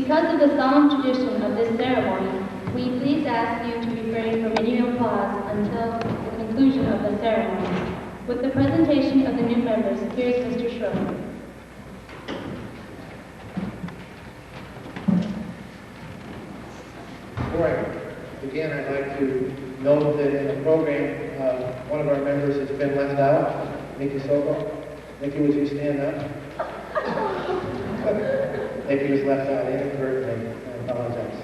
Because of the solemn tradition of this ceremony, we please ask you to refrain from any applause until the conclusion of the ceremony. With the presentation of the new members, here is Mr. Schroeder. Before I begin, I'd like to note that in the program, one of our members has been left out, Nikki Sohs. Nikki, would you stand up? Nikki was left out inadvertently. I apologize.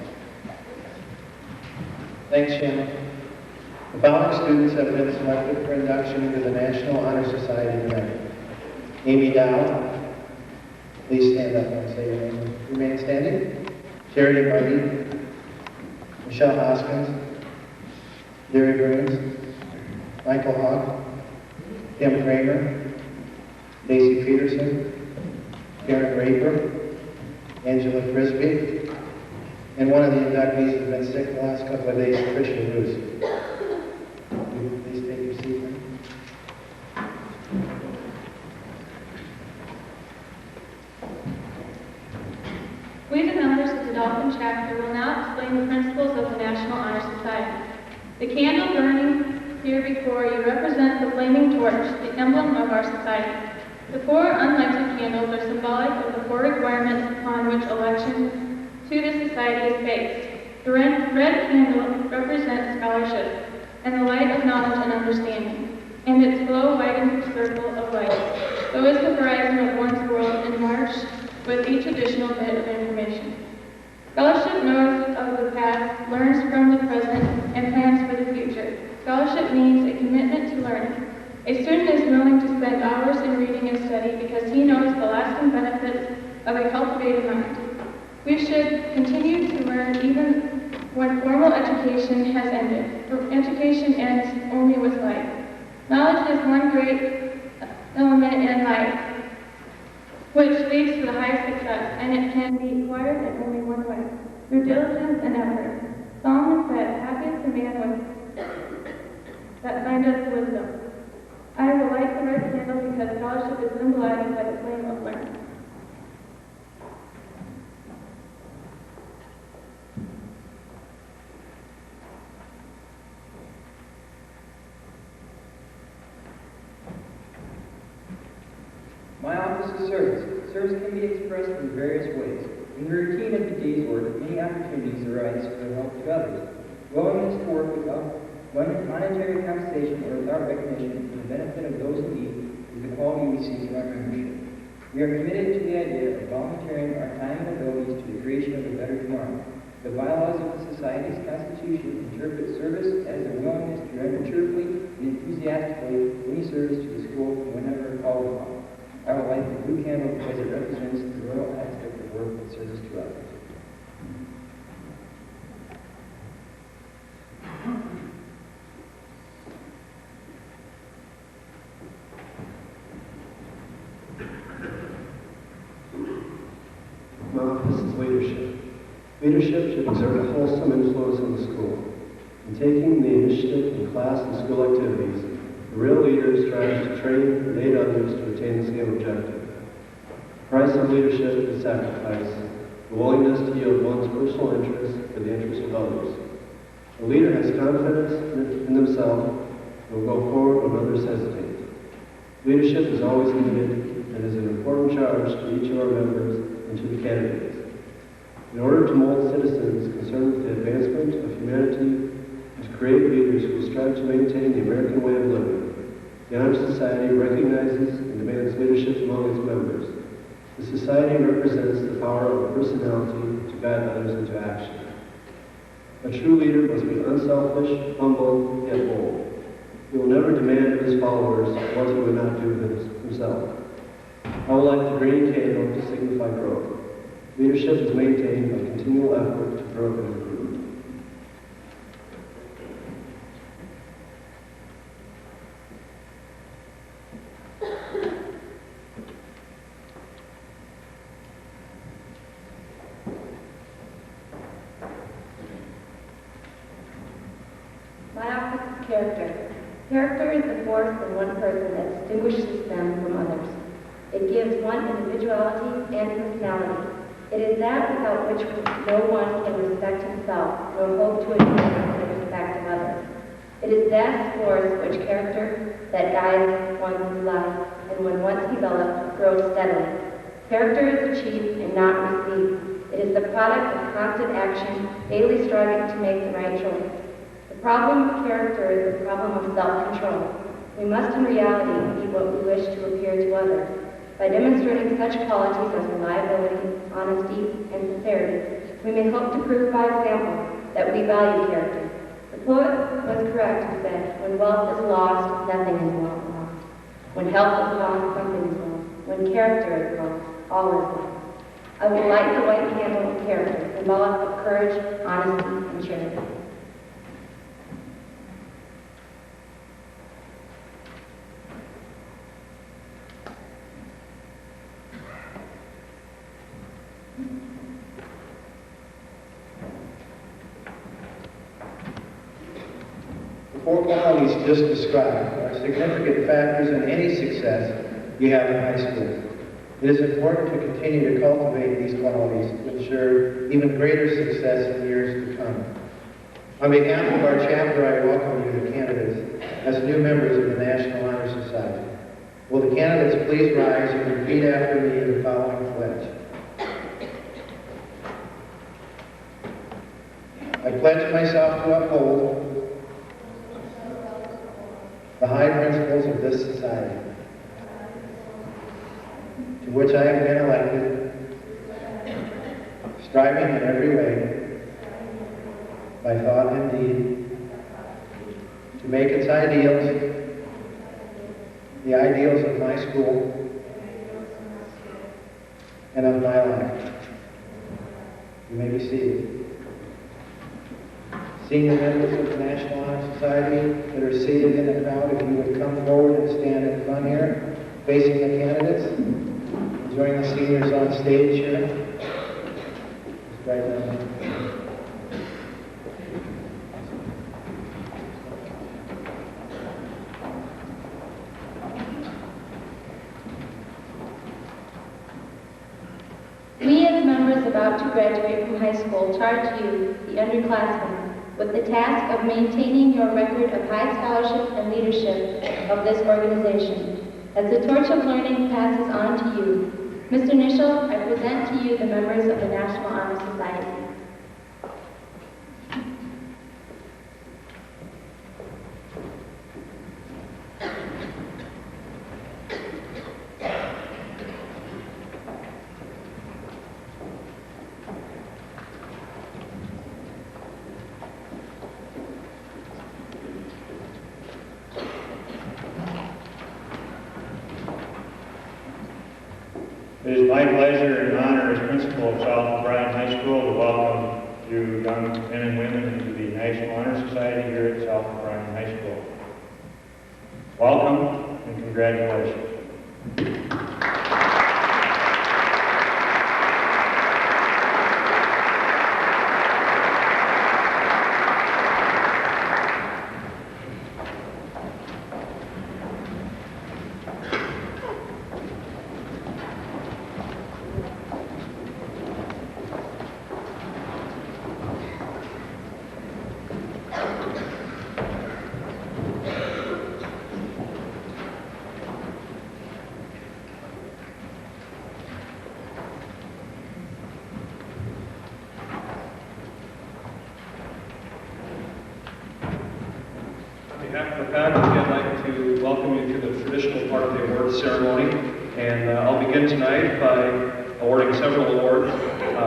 Thanks, Shannon. The following students have been selected for induction into the National Honor Society tonight. Amy Dow, please stand up and say your name. Remain standing. Charity Marty, Michelle Hoskins, Larry Burns, Michael Hawk, Kim Kramer, Daisy Peterson, Karen Raper, Angela Frisbee, and one of the inductees has been sick the last couple of days, Tricia Roos. Please take your seat. We, the members of the Dolphin chapter, will now explain the principles of the National Honor Society. The candle burning here before you represents the flaming torch, the emblem of our society. The four unlighted candles are symbolic of the four requirements upon which election to the society is based. The red candle represents scholarship and the light of knowledge and understanding, and its glow widens the circle of light. So is the horizon of one's world enlarged with each additional bit of information. Scholarship knows of the past, learns from the present, and plans for the future. Scholarship means a commitment to learning. A student is willing to spend hours in reading and study because he knows the lasting benefits of a cultivated mind. We should continue to learn even when formal education has ended. For education ends only with life. Knowledge is one great element in life, which leads to the highest success, and it can be acquired in only one way, through diligence and effort. Solomon said, "Happy is the man that findeth wisdom." I will light the red candle because scholarship is symbolized by the flame of learning. My office is service. Service can be expressed in various ways. In the routine of the day's work, many opportunities arise for the help to others. Willingness to work without monetary compensation or without recognition for the benefit of those in need is the quality we seek in our membership. We are committed to the idea of volunteering our time and abilities to the creation of a better tomorrow. The bylaws of the Society's Constitution interpret service as a willingness to render cheerfully and enthusiastically any service to the school whenever called upon. I will light the blue candle because it represents the royal aspect of work and service to others. My office is leadership. Leadership should exert a wholesome influence in the school. In taking the initiative in class and school activities, the real leader strives to train and aid others to attain the same objective. The price of leadership is sacrifice, the willingness to yield one's personal interests for the interests of others. A leader has confidence in themselves and will go forward when others hesitate. Leadership is always needed and is an important charge to each of our members and to the candidates. In order to mold citizens concerned with the advancement of humanity and to create leaders who strive to maintain the American way of living, the Honor Society recognizes and demands leadership among its members. The Society represents the power of a personality to guide others into action. A true leader must be unselfish, humble, yet bold. He will never demand of his followers what he would not do himself. I would like the green candle to signify growth. Leadership is maintained by continual effort to grow and improve. My office is character. Character is the force in one person that distinguishes them from others. It gives one individuality and personality. It is that without which no one can respect himself, nor hope to attain the respect of others. It is this force which character that guides one's life, and when once developed, grows steadily. Character is achieved and not received. It is the product of constant action, daily striving to make the right choice. The problem of character is the problem of self-control. We must in reality be what we wish to appear to others. By demonstrating such qualities as reliability, honesty, and sincerity, we may hope to prove by example that we value character. The poet was correct who said, when wealth is lost, nothing is lost. When health is lost, something is lost. When character is lost, all is lost. I will light the white candle of character, symbolic of courage, honesty, and charity. The four qualities just described are significant factors in any success you have in high school. It is important to continue to cultivate these qualities to ensure even greater success in years to come. On behalf of our chapter, I welcome you, the candidates, as new members of the National Honor Society. Will the candidates please rise and repeat after me the following pledge? I pledge myself to uphold the high principles of this society, to which I have been elected, striving in every way, by thought and deed, to make its ideals the ideals of my school and of my life. You may be seated. Senior members of the National Honor Society that are seated in the crowd, if you would come forward and stand in front here, facing the candidates. Join the seniors on stage here. Just right now. We as members about to graduate from high school charge you, the underclassmen, with the task of maintaining your record of high scholarship and leadership of this organization. As the torch of learning passes on to you, Mr. Nischel, I present to you the members of the National Honor Society. It is my pleasure and honor as principal of South O'Brien High School to welcome you young men and women into the National Honor Society here at South O'Brien High School. Welcome and congratulations. On behalf of the faculty, I'd like to welcome you to the traditional part of the awards ceremony. And I'll begin tonight by awarding several awards.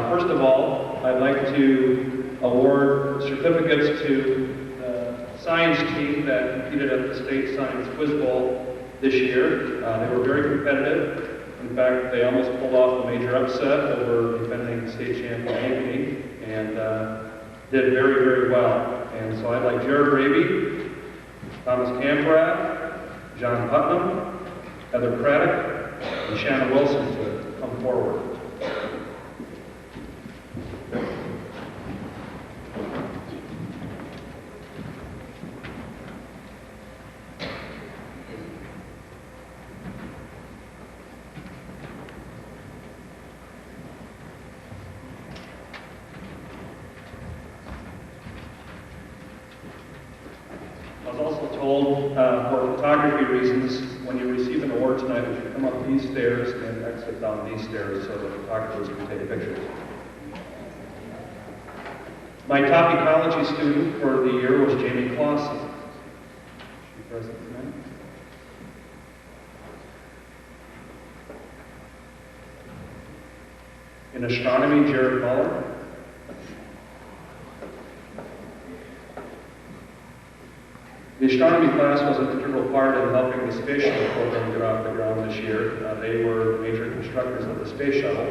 First of all, I'd like to award certificates to the science team that competed at the State Science Quiz Bowl this year. They were very competitive. In fact, they almost pulled off a major upset over defending state champion Ankeny and did very, very well. And so I'd like Jared Raby, Thomas Camprath, John Putnam, Heather Craddock, and Shannon Wilson to come forward. told for photography reasons, when you receive an award tonight, we should come up these stairs and exit down these stairs so the photographers can take pictures. My top ecology student for the year was Jamie Clausen. She's present tonight. In astronomy, Jared Muller. The astronomy class was an integral part in helping the space shuttle program get off the ground this year. They were the major constructors of the space shuttle.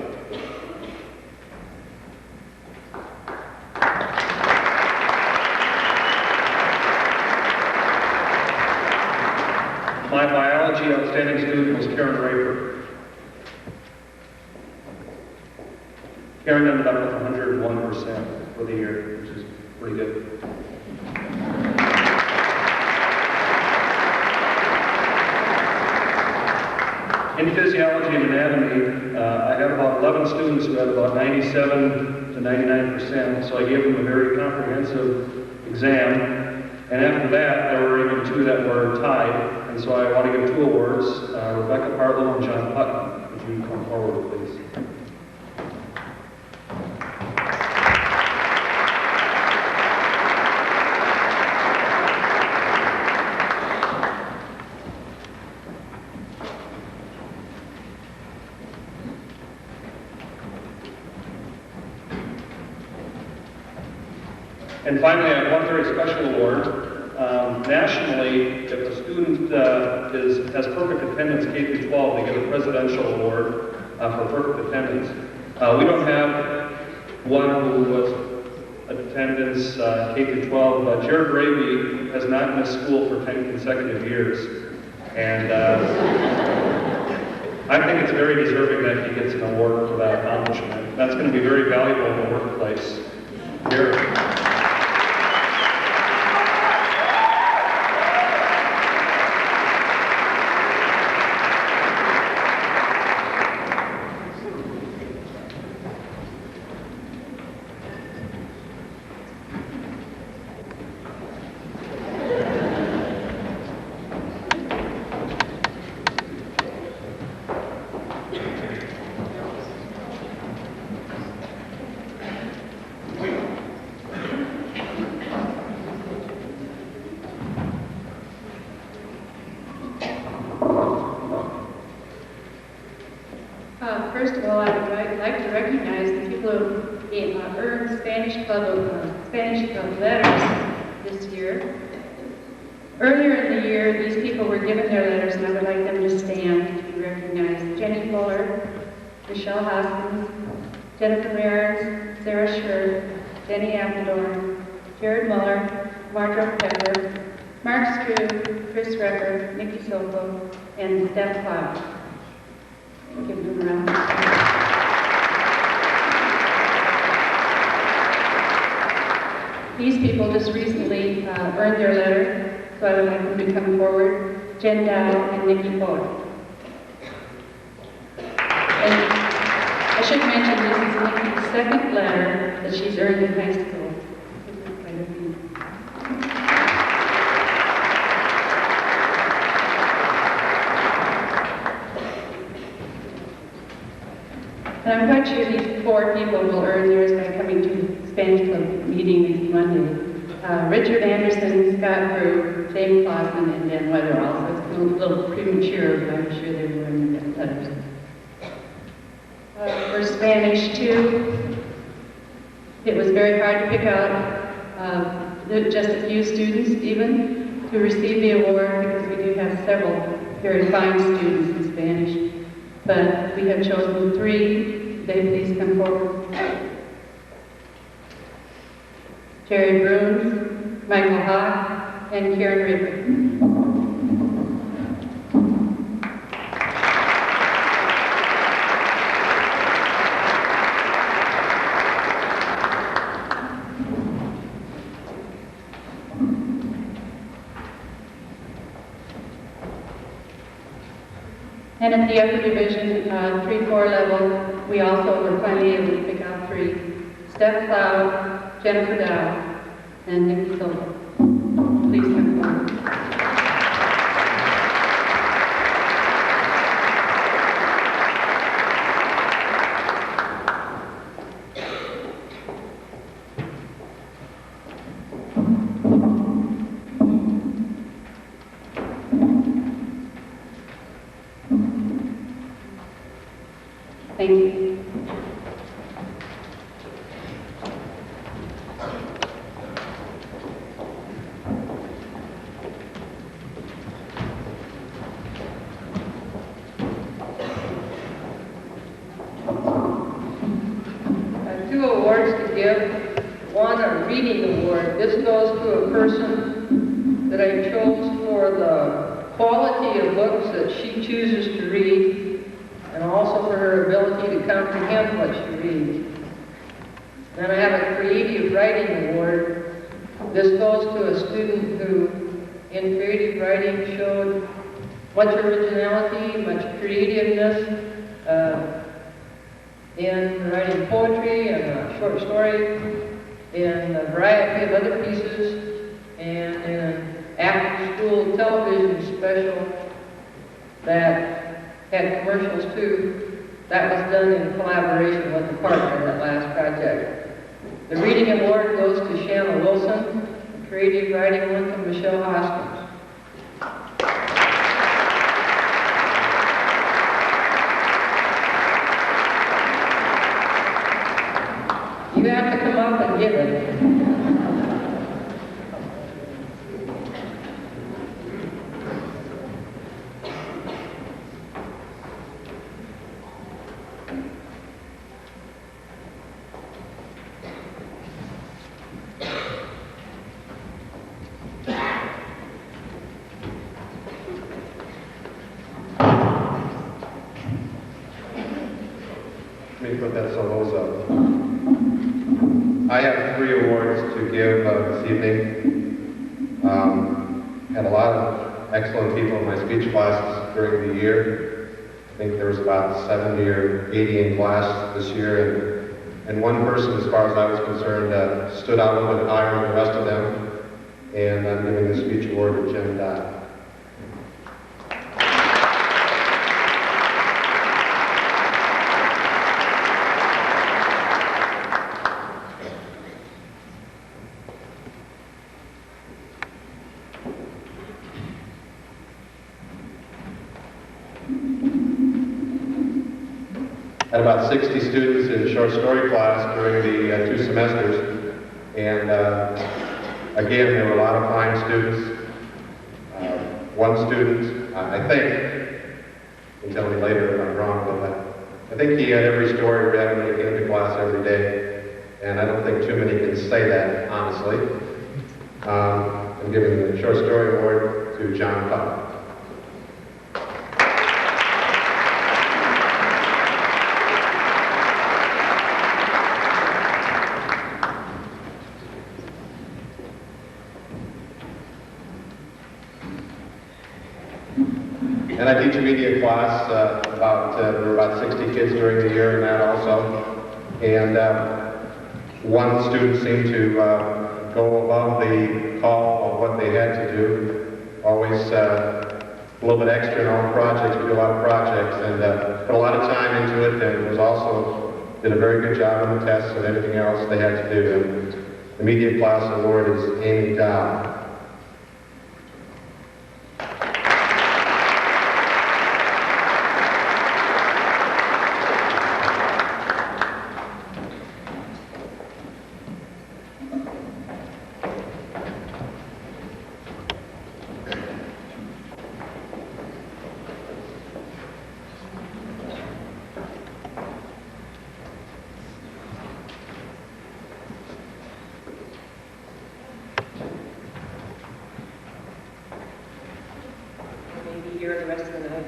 My biology outstanding student was Karen Raper. Karen ended up with 101% for the year, which is pretty good. In physiology and anatomy, I had about 11 students who had about 97 to 99%, so I gave them a very comprehensive exam. And after that, there were even two that were tied, and so I want to give two awards, Rebecca Partlow and John Putnam. Would you come forward, please? And finally, I have one very special award. Nationally, if a student has perfect attendance K through 12, they get a presidential award for perfect attendance. We don't have one who was attendance K through 12, but Jared Gravy has not missed school for 10 consecutive years. And I think it's very deserving that he gets an award for that accomplishment. That's going to be very valuable in the workplace. Jared. First of all, I would like to recognize the people who earned Spanish Club letters this year. Earlier in the year, these people were given their letters, and I would like them to stand to be recognized. Jenny Fuller, Michelle Hoskins, Jennifer Maris, Sarah Scher, Jenny Appledorn, Jared Muller, Marjorie Pepper, Mark Strew, Chris Recker, Nikki Soko, and Steph Cloud. Give them a round of applause. These people just recently earned their letter, so I would like them to come forward. Jen Dow and Nikki Fuller. And I should mention this is Nikki's second letter that she's earned in high school. This is kind of neat. And I'm quite sure these four people will earn theirs by coming to the Spanish Club meeting next Monday. Richard Anderson, Scott Brew, James Clausen, and Dan Weather also. It's a little premature, but I'm sure they will earn their letters. For Spanish, too, it was very hard to pick out just a few students, even, to receive the award, because we do have several very fine students in Spanish. But we have chosen three. They please come forward. Jerry Bruns, Michael Hawk, and Karen Ritter. And at the upper division, 3-4 level, we also were finally able to pick out three. Steph Cloud, Jennifer Dow, and Nikki Silva. Please come forward. Thank you. Two awards to give. One, a reading award. This goes to a person that I chose for the quality of books that she chooses to read, and also for her ability to comprehend what she reads. Then I have a creative writing award. This goes to a student who, in creative writing, showed much originality, much creativeness, in writing poetry and a short story, in a variety of other pieces, and in an after-school television special that had commercials too. That was done in collaboration with the partner, that last project. The reading award goes to Shanna Wilson. The creative writing went to Michelle Hoskins. You have to come up and get it. Let me put that Sohs up. I have 3 awards to give this evening. Had a lot of excellent people in my speech classes during the year. I think there was about 70 or 80 in class this year, and one person, as far as I was concerned, stood out a little bit higher than the rest of them, and I'm giving the speech award to Jim Dye. Had about 60 students in short story class during the 2 semesters, and again, there were a lot of fine students. One student, I think, you can tell me later if I'm wrong, but I think he had every story read when he came to class every day, and I don't think too many can say that, honestly. I'm giving the short story award to John Putnam. And I teach a media class, there were about 60 kids during the year in that also. And one student seemed to go above the call of what they had to do. Always a little bit extra in all the projects. We do a lot of projects and put a lot of time into it, and was also did a very good job on the tests and everything else they had to do. And the media class award is Amy Dow. Here the rest of the night.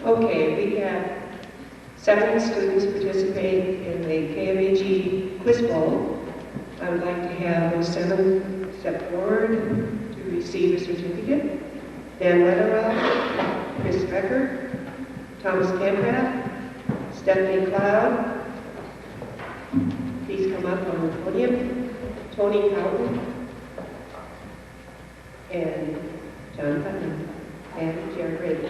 Okay, we have 7 students participate in the KMAG Quiz Bowl. I would like to have those 7 step forward to receive a certificate. Dan Wetterell, Chris Becker, Thomas Camprath, Stephanie Cloud. Please come up on the podium. Tony Houghton, and John Putnam, and Jared Brady.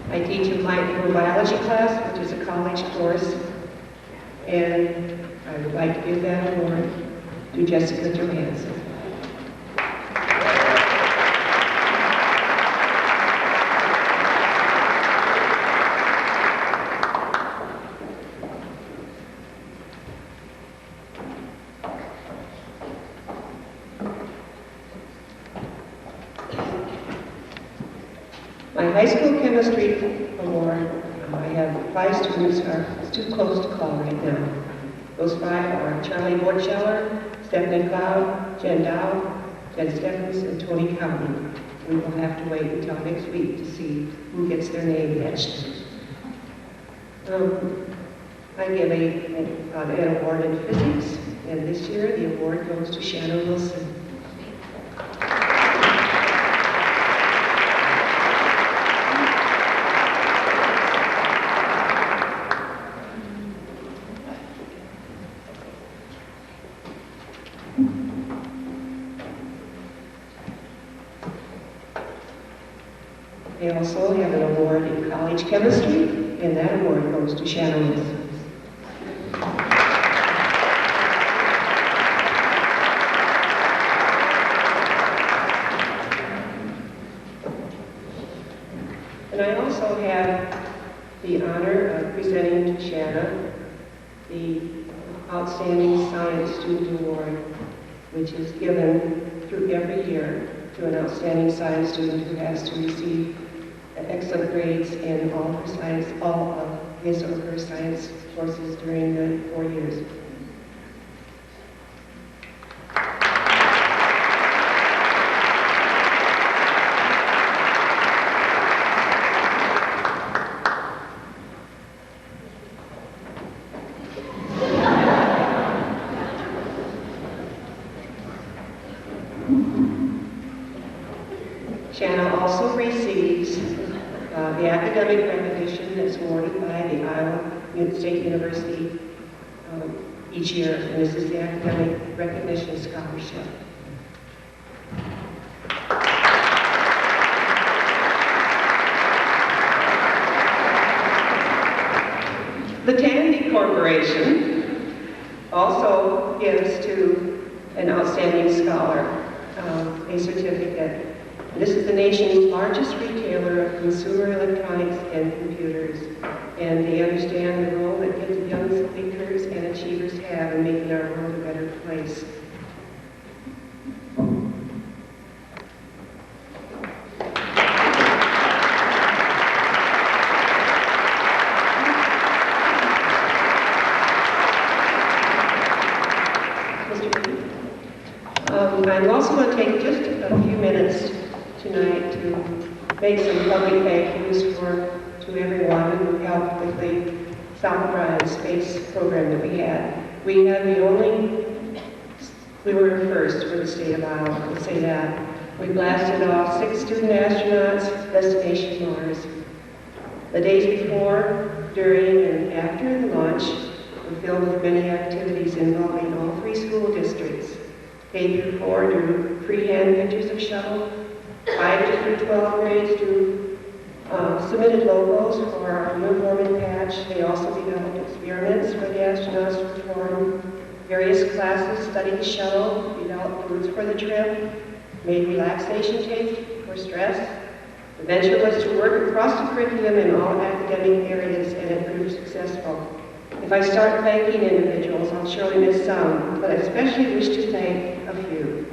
I teach a microbiology class, which is a college course, and I would like to give that award to Jessica Johansson. My high school chemistry award, I have 5 students, it's too close to call right now. Those 5 are Charlie Borcheller, Stephanie Cloud, Jen Dow, Jen Steffens, and Tony Cowden. We will have to wait until next week to see who gets their name etched. I give an award in physics, and this year the award goes to Shannon Wilson. They also have an award in college chemistry, and that award goes to Shannon Wilson. And I also have the honor of presenting to Shanna the Outstanding Science Student Award, which is given through every year to an outstanding science student who has to receive excellent grades in all of his or her science courses during the 4 years. Shanna also receives the academic recognition that's awarded by the Iowa State University each year, and this is the Academic Recognition Scholarship. The Tandy Corporation also gives to an outstanding scholar a certificate. This is the nation's largest retailer of consumer electronics and computers, and they understand the role that kids, young thinkers and achievers have in making our world a better place. I also want to take just a few minutes tonight to make some public thank yous to everyone who helped with the South Bryan space program that we had. We were first for the state of Iowa, we'll say that. We blasted off 6 student astronauts, destination Mars. The days before, during, and after the launch were filled with many activities involving all 3 school districts. K through 4 drew freehand pictures of shuttle. 5 through 12 grades submitted logos for our uniform and patch. They also developed experiments for the astronauts to perform. Various classes studied the shuttle, developed foods for the trip, made relaxation tapes for stress. The venture was to work across the curriculum in all academic areas, and it proved successful. If I start thanking individuals, I'll surely miss some, but I especially wish to thank a few.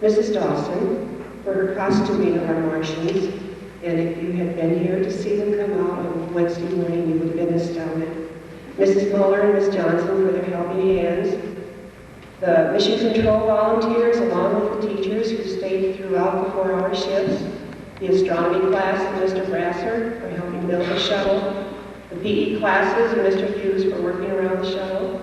Mrs. Dawson for her costuming of our Martians, and if you had been here to see them come out on Wednesday morning, you would have been astounded. Mrs. Muller and Ms. Johnson for their helping hands. The Mission Control volunteers, along with the teachers who stayed throughout the 4-hour shifts. The astronomy class and Mr. Brasser for helping build the shuttle. The PE classes and Mr. Hughes for working around the shuttle.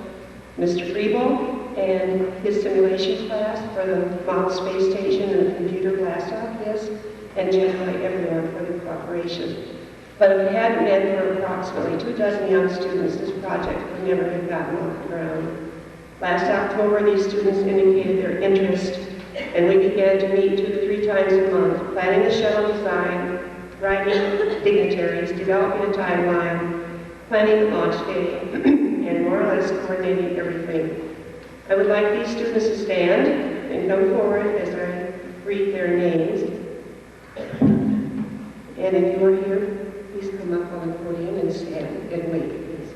Mr. Friebel and his simulation class for the Mount Space Station and the computer blast off, yes, and generally everyone for their cooperation. But if it hadn't been for approximately 24 young students, this project would never have gotten off the ground. Last October, these students indicated their interest, and we began to meet 2 to 3 times a month, planning the shuttle design, writing dignitaries, developing a timeline, planning the launch day, and more or less coordinating everything. I would like these students to stand and come forward as I read their names. And if you are here, please come up on the podium and stand and wait, please.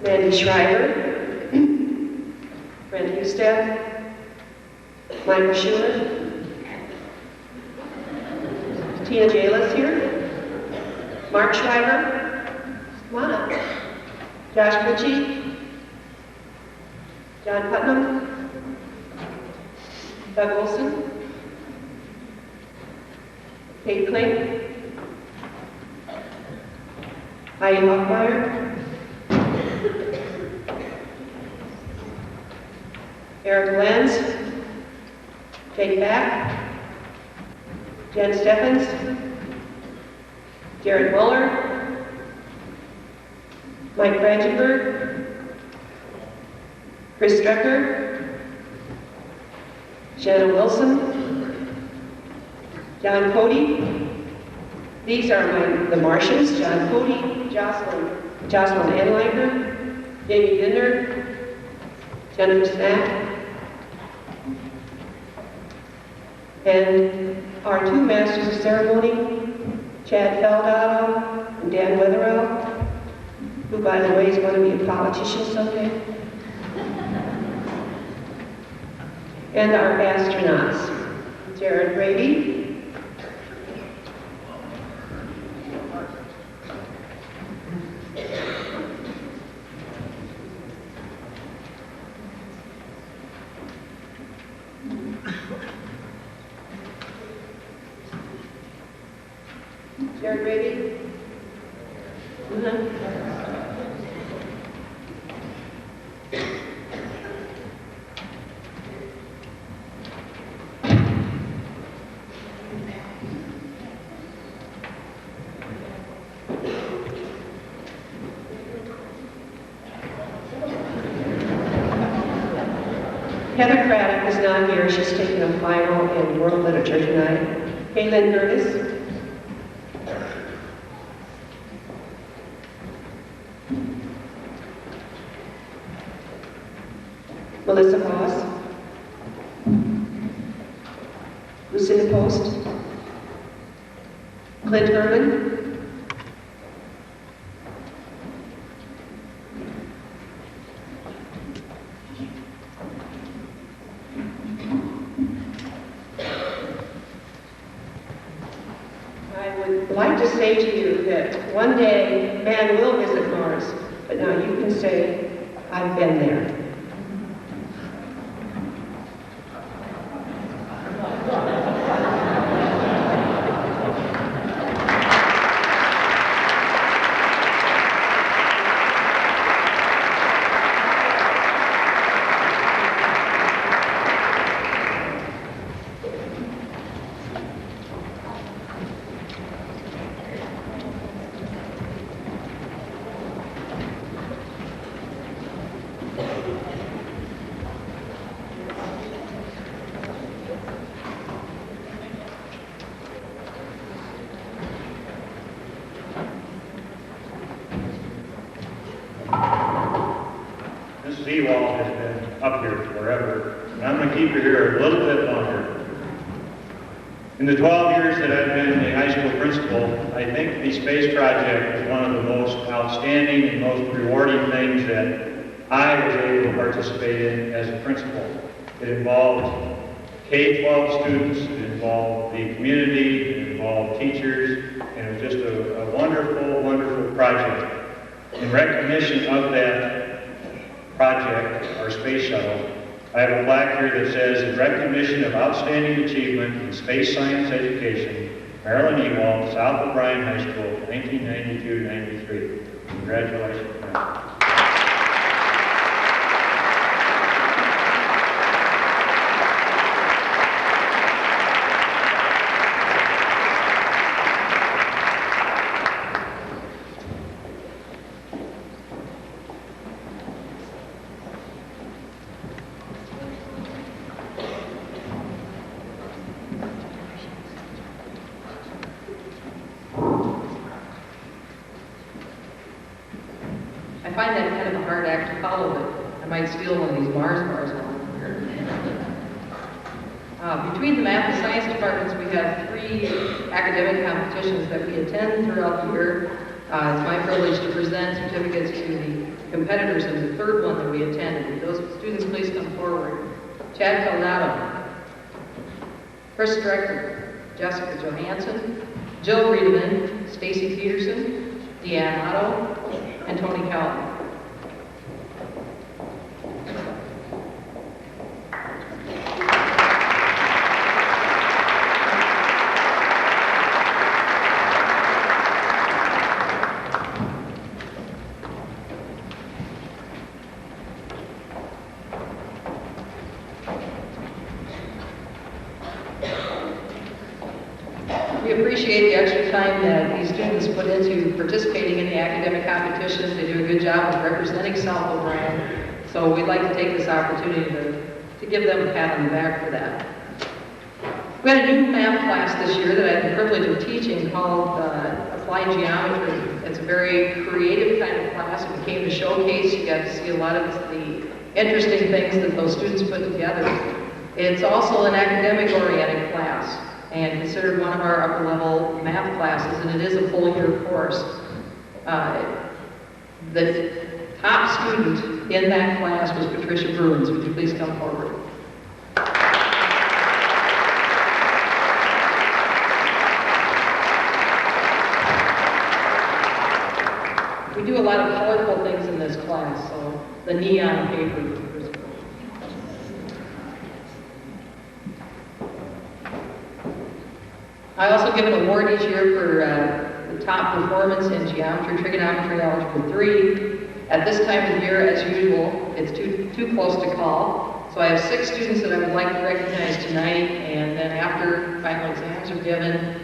Mandy Schreiber, Brent Husted, Michael Schuler, Tina Jalis here, Mark Schreiber, come on up, Josh Pucci, John Putnam, Doug Olson, Kate Klink, Heidi Hoffmeyer, Eric Lenz, Jake Back, Jen Steffens, Jared Muller, Mike Brandenburg, Chris Strecker, Shannon Wilson, John Cody. These are the Martians, John Cody, Jocelyn Anleiger, Jamie Binder, Jennifer Snack, and our 2 Masters of Ceremony, Chad Feldado and Dan Witherell, who, by the way, is going to be a politician someday. And our astronauts, Jared Brady, Jared Brady. Heather Craddock is not here. She's taking a final in World Literature tonight. Kaylin Curtis. Melissa Voss, Lucinda Post, Clint Herman, I would like to say to you that one day man will visit Mars, but now you can say, I've been there. Ms. Seawald has been up here forever, and I'm going to keep her here a little bit longer. In the 12 years that I've been a high school principal, I think the space project is one of the most outstanding and most rewarding things that I was able to participate in as a principal. It involved K-12 students, it involved the community, it involved teachers, and it was just a wonderful, wonderful project. In recognition of that project, our space shuttle, I have a plaque here that says, in recognition of outstanding achievement in space science education, Marilyn Ewald, South O'Brien High School, 1992-93. Congratulations, Marilyn. I find that kind of a hard act to follow, but I might steal one of these Mars bars along here. Between the math and science departments, we have 3 academic competitions that we attend throughout the year. It's my privilege to present certificates to the competitors in the 3rd one that we attended. Would those students please come forward? Chad Caldato, Chris Strecker, Jessica Johansson, Jill Riedemann, Stacy Peterson, Deanne Otto, and Tony Cowell. We appreciate the extra time that these students put into participating in the academic competitions. They do a good job of representing South O'Brien. So we'd like to take this opportunity to give them a pat on the back for that. We had a new math class this year that I had the privilege of teaching called Applied Geometry. It's a very creative kind of class. It became a showcase. You got to see a lot of the interesting things that those students put together. It's also an academic-oriented class, and considered one of our upper-level math classes, and it is a full-year course. The top student in that class was Patricia Bruins. Would you please come forward? We do a lot of colorful things in this class, so the neon paper. I also give an award each year for the top performance in geometry, trigonometry, algebra 3. At this time of the year, as usual, it's too close to call. So I have 6 students that I would like to recognize tonight, and then after final exams are given,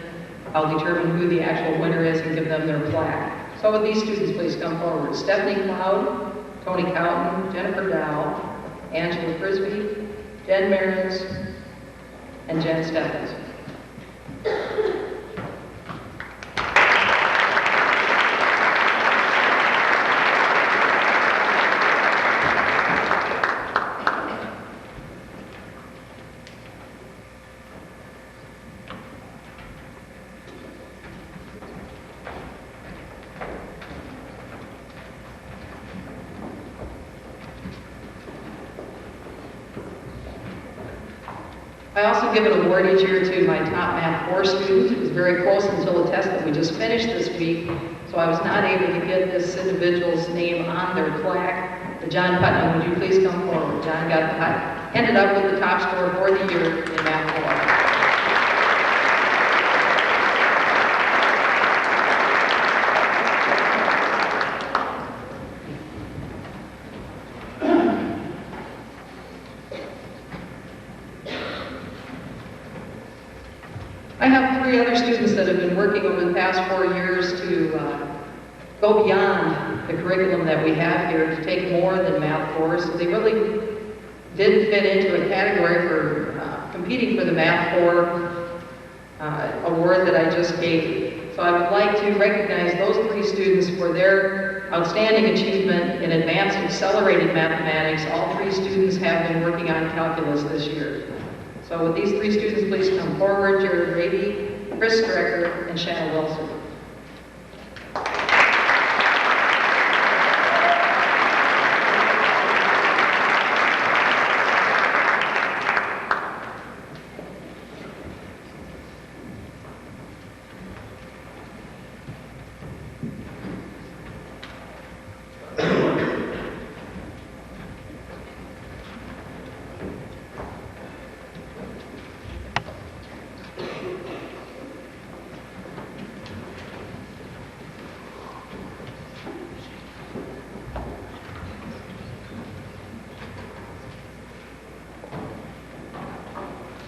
I'll determine who the actual winner is and give them their plaque. So would these students please come forward? Stephanie Cloud, Tony Cowton, Jennifer Dow, Angela Frisbee, Jen Marins, and Jen Steffens. I also give an award each year to my top Math 4 student. It was very close until the test that we just finished this week, so I was not able to get this individual's name on their plaque. But John Putnam, would you please come forward? John ended up with the top score for the year in Math 4. I have 3 other students that have been working over the past 4 years to go beyond the curriculum that we have here, to take more than Math 4. So they really did fit into a category for competing for the Math 4 award that I just gave. So I would like to recognize those 3 students for their outstanding achievement in advanced accelerated mathematics. All 3 students have been working on calculus this year. So would these 3 students please come forward? Jared Brady, Chris Strecker, and Shanna Wilson.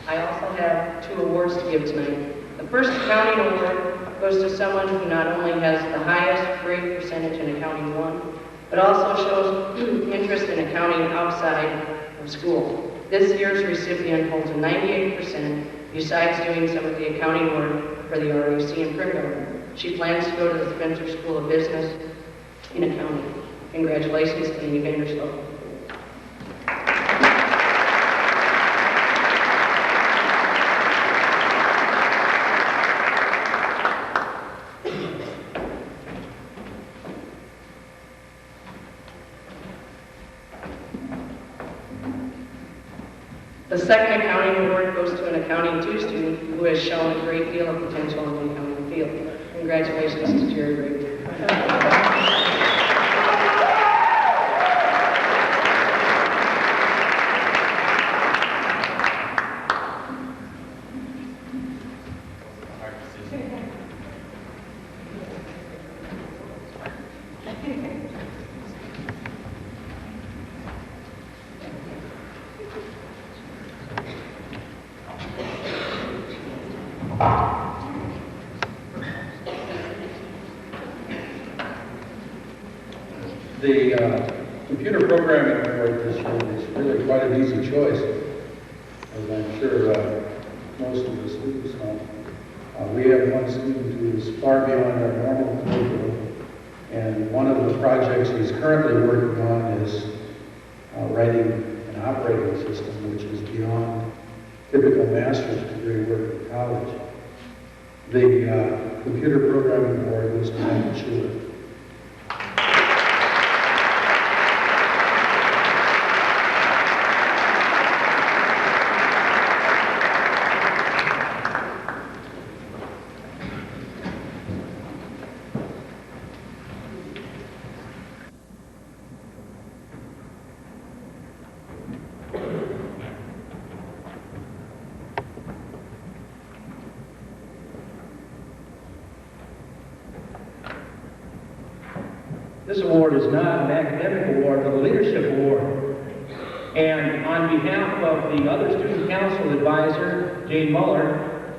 I also have 2 awards to give tonight. The first accounting award goes to someone who not only has the highest grade percentage in accounting 1, but also shows interest in accounting outside of school. This year's recipient holds a 98%, besides doing some of the accounting work for the ROC in Pringle. She plans to go to the Spencer School of Business in accounting. Congratulations, Amy Vandersloot. The second accounting award goes to an accounting 2 student who has shown a great deal of potential in the accounting field. Congratulations to Jerry Brady. The computer programming award this year is really quite an easy choice, as I'm sure most of the students know. We have one student who is far beyond our normal curriculum, and one of the projects he's currently working on is writing an operating system, which is beyond typical master's degree work in college. The computer programming award goes to Michael Schuler. This award is not an academic award, but a leadership award. And on behalf of the other student council advisor, Jane Muller,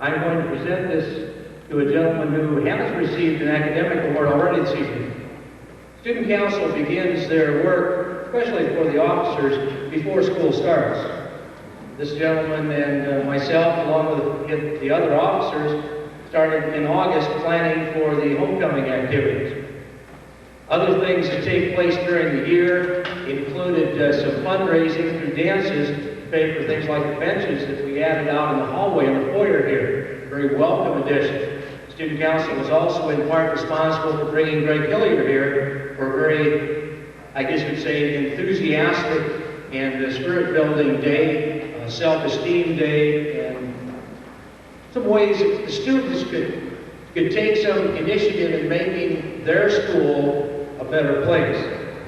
I'm going to present this to a gentleman who has received an academic award already this evening. Student council begins their work, especially for the officers, before school starts. This gentleman and myself, along with the other officers, started in August planning for the homecoming activities. Other things that take place during the year included some fundraising through dances to pay for things like the benches that we added out in the hallway in the foyer here. Very welcome addition. Student council was also in part responsible for bringing Greg Hillier here for a very, I guess you'd say, enthusiastic and spirit-building day, self-esteem day, and some ways that the students could take some initiative in making their school a better place.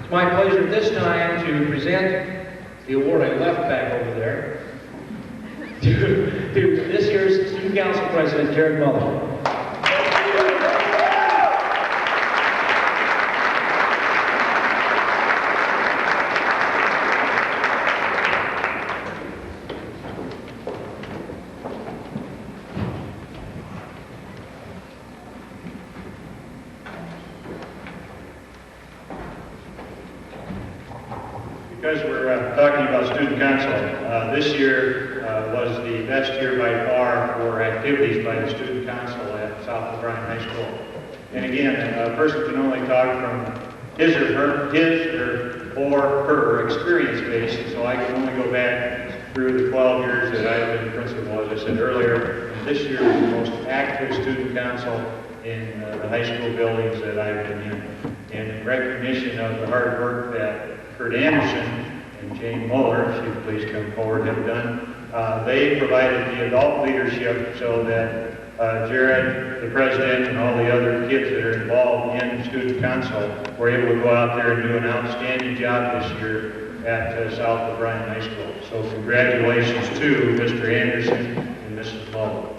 It's my pleasure this time to present the award I left back over there to this year's Student Council President, Jared Muller. Because we're talking about student council, this year was the best year by far for activities by the student council at South O'Brien High School. And again, a person can only talk from his or her experience base, so I can only go back through the 12 years that I've been principal, as I said earlier. And this year is the most active student council in the high school buildings that I've been in. And in recognition of the hard work that Kurt Anderson and Jane Muller, if you'd please come forward, have done, they provided the adult leadership so that Jared, the president, and all the other kids that are involved in student council were able to go out there and do an outstanding job this year at South O'Brien High School. So congratulations to Mr. Anderson and Mrs. Muller.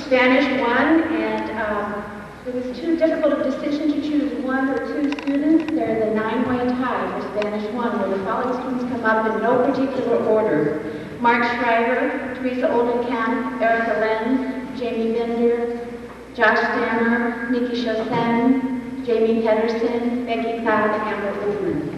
Spanish 1, and it was too difficult of a decision to choose one or two students. There's a 9-way tie for Spanish 1, where the following students come up in no particular order: Mark Schreiber, Teresa Oldenkamp, Erica Lenz, Jamie Bender, Josh Stammer, Nikki Chosen, Jamie Pedersen, Becky Cloud, and Amber Ullman.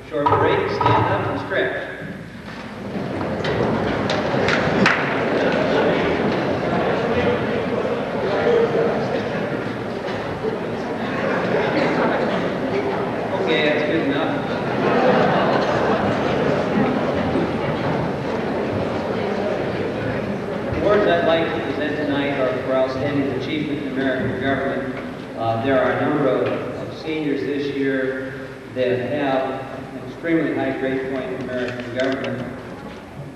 Short break, stand up and stretch. Okay, that's good enough. The awards I'd like to present tonight are for outstanding achievement in American government. There are a number of seniors this year that have extremely high grade point in American government.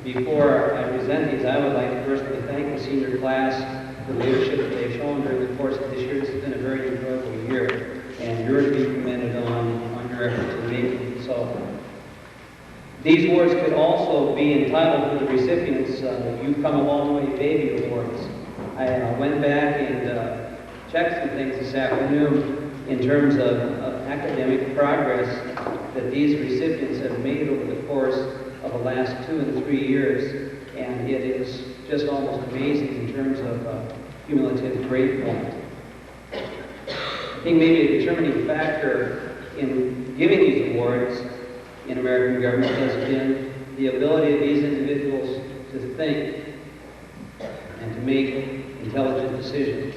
Before I present these, I would like to personally thank the senior class for the leadership that they've shown during the course of this year. This has been a very enjoyable year, and and you're to be commended on your effort to make it. So these awards could also be entitled to the recipients' You've Come a Long Way Baby Awards. I went back and checked some things this afternoon in terms of academic progress that these recipients have made over the course of the last 2 and 3 years, and it is just almost amazing in terms of cumulative grade point. I think maybe a determining factor in giving these awards in American government has been the ability of these individuals to think and to make intelligent decisions.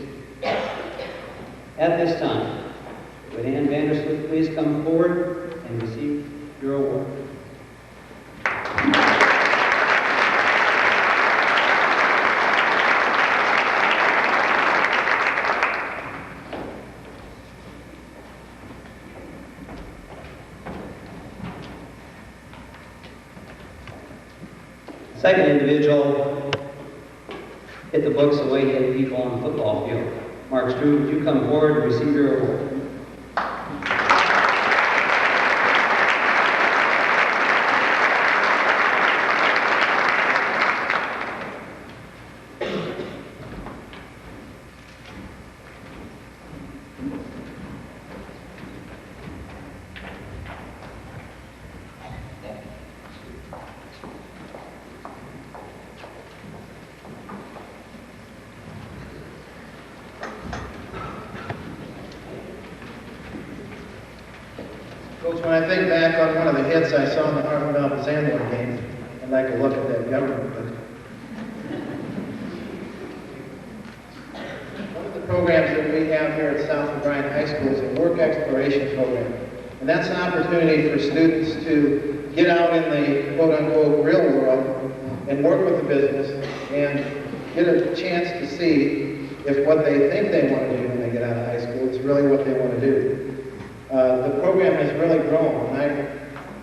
At this time, would Ann Vandersloot please come forward and receive your award? Second individual hit the books the way he hit people on the football field. Mark Struve, would you come forward and receive your award? Coach, when I think back on one of the hits I saw in the Harvard Alexander game, I'd like to look at that government book. One of the programs that we have here at South O'Brien High School is a work exploration program. And that's an opportunity for students to get out in the quote-unquote real world and work with the business and get a chance to see if what they think they want to do when they get out of high school is really what they want to do. The program has really grown. When I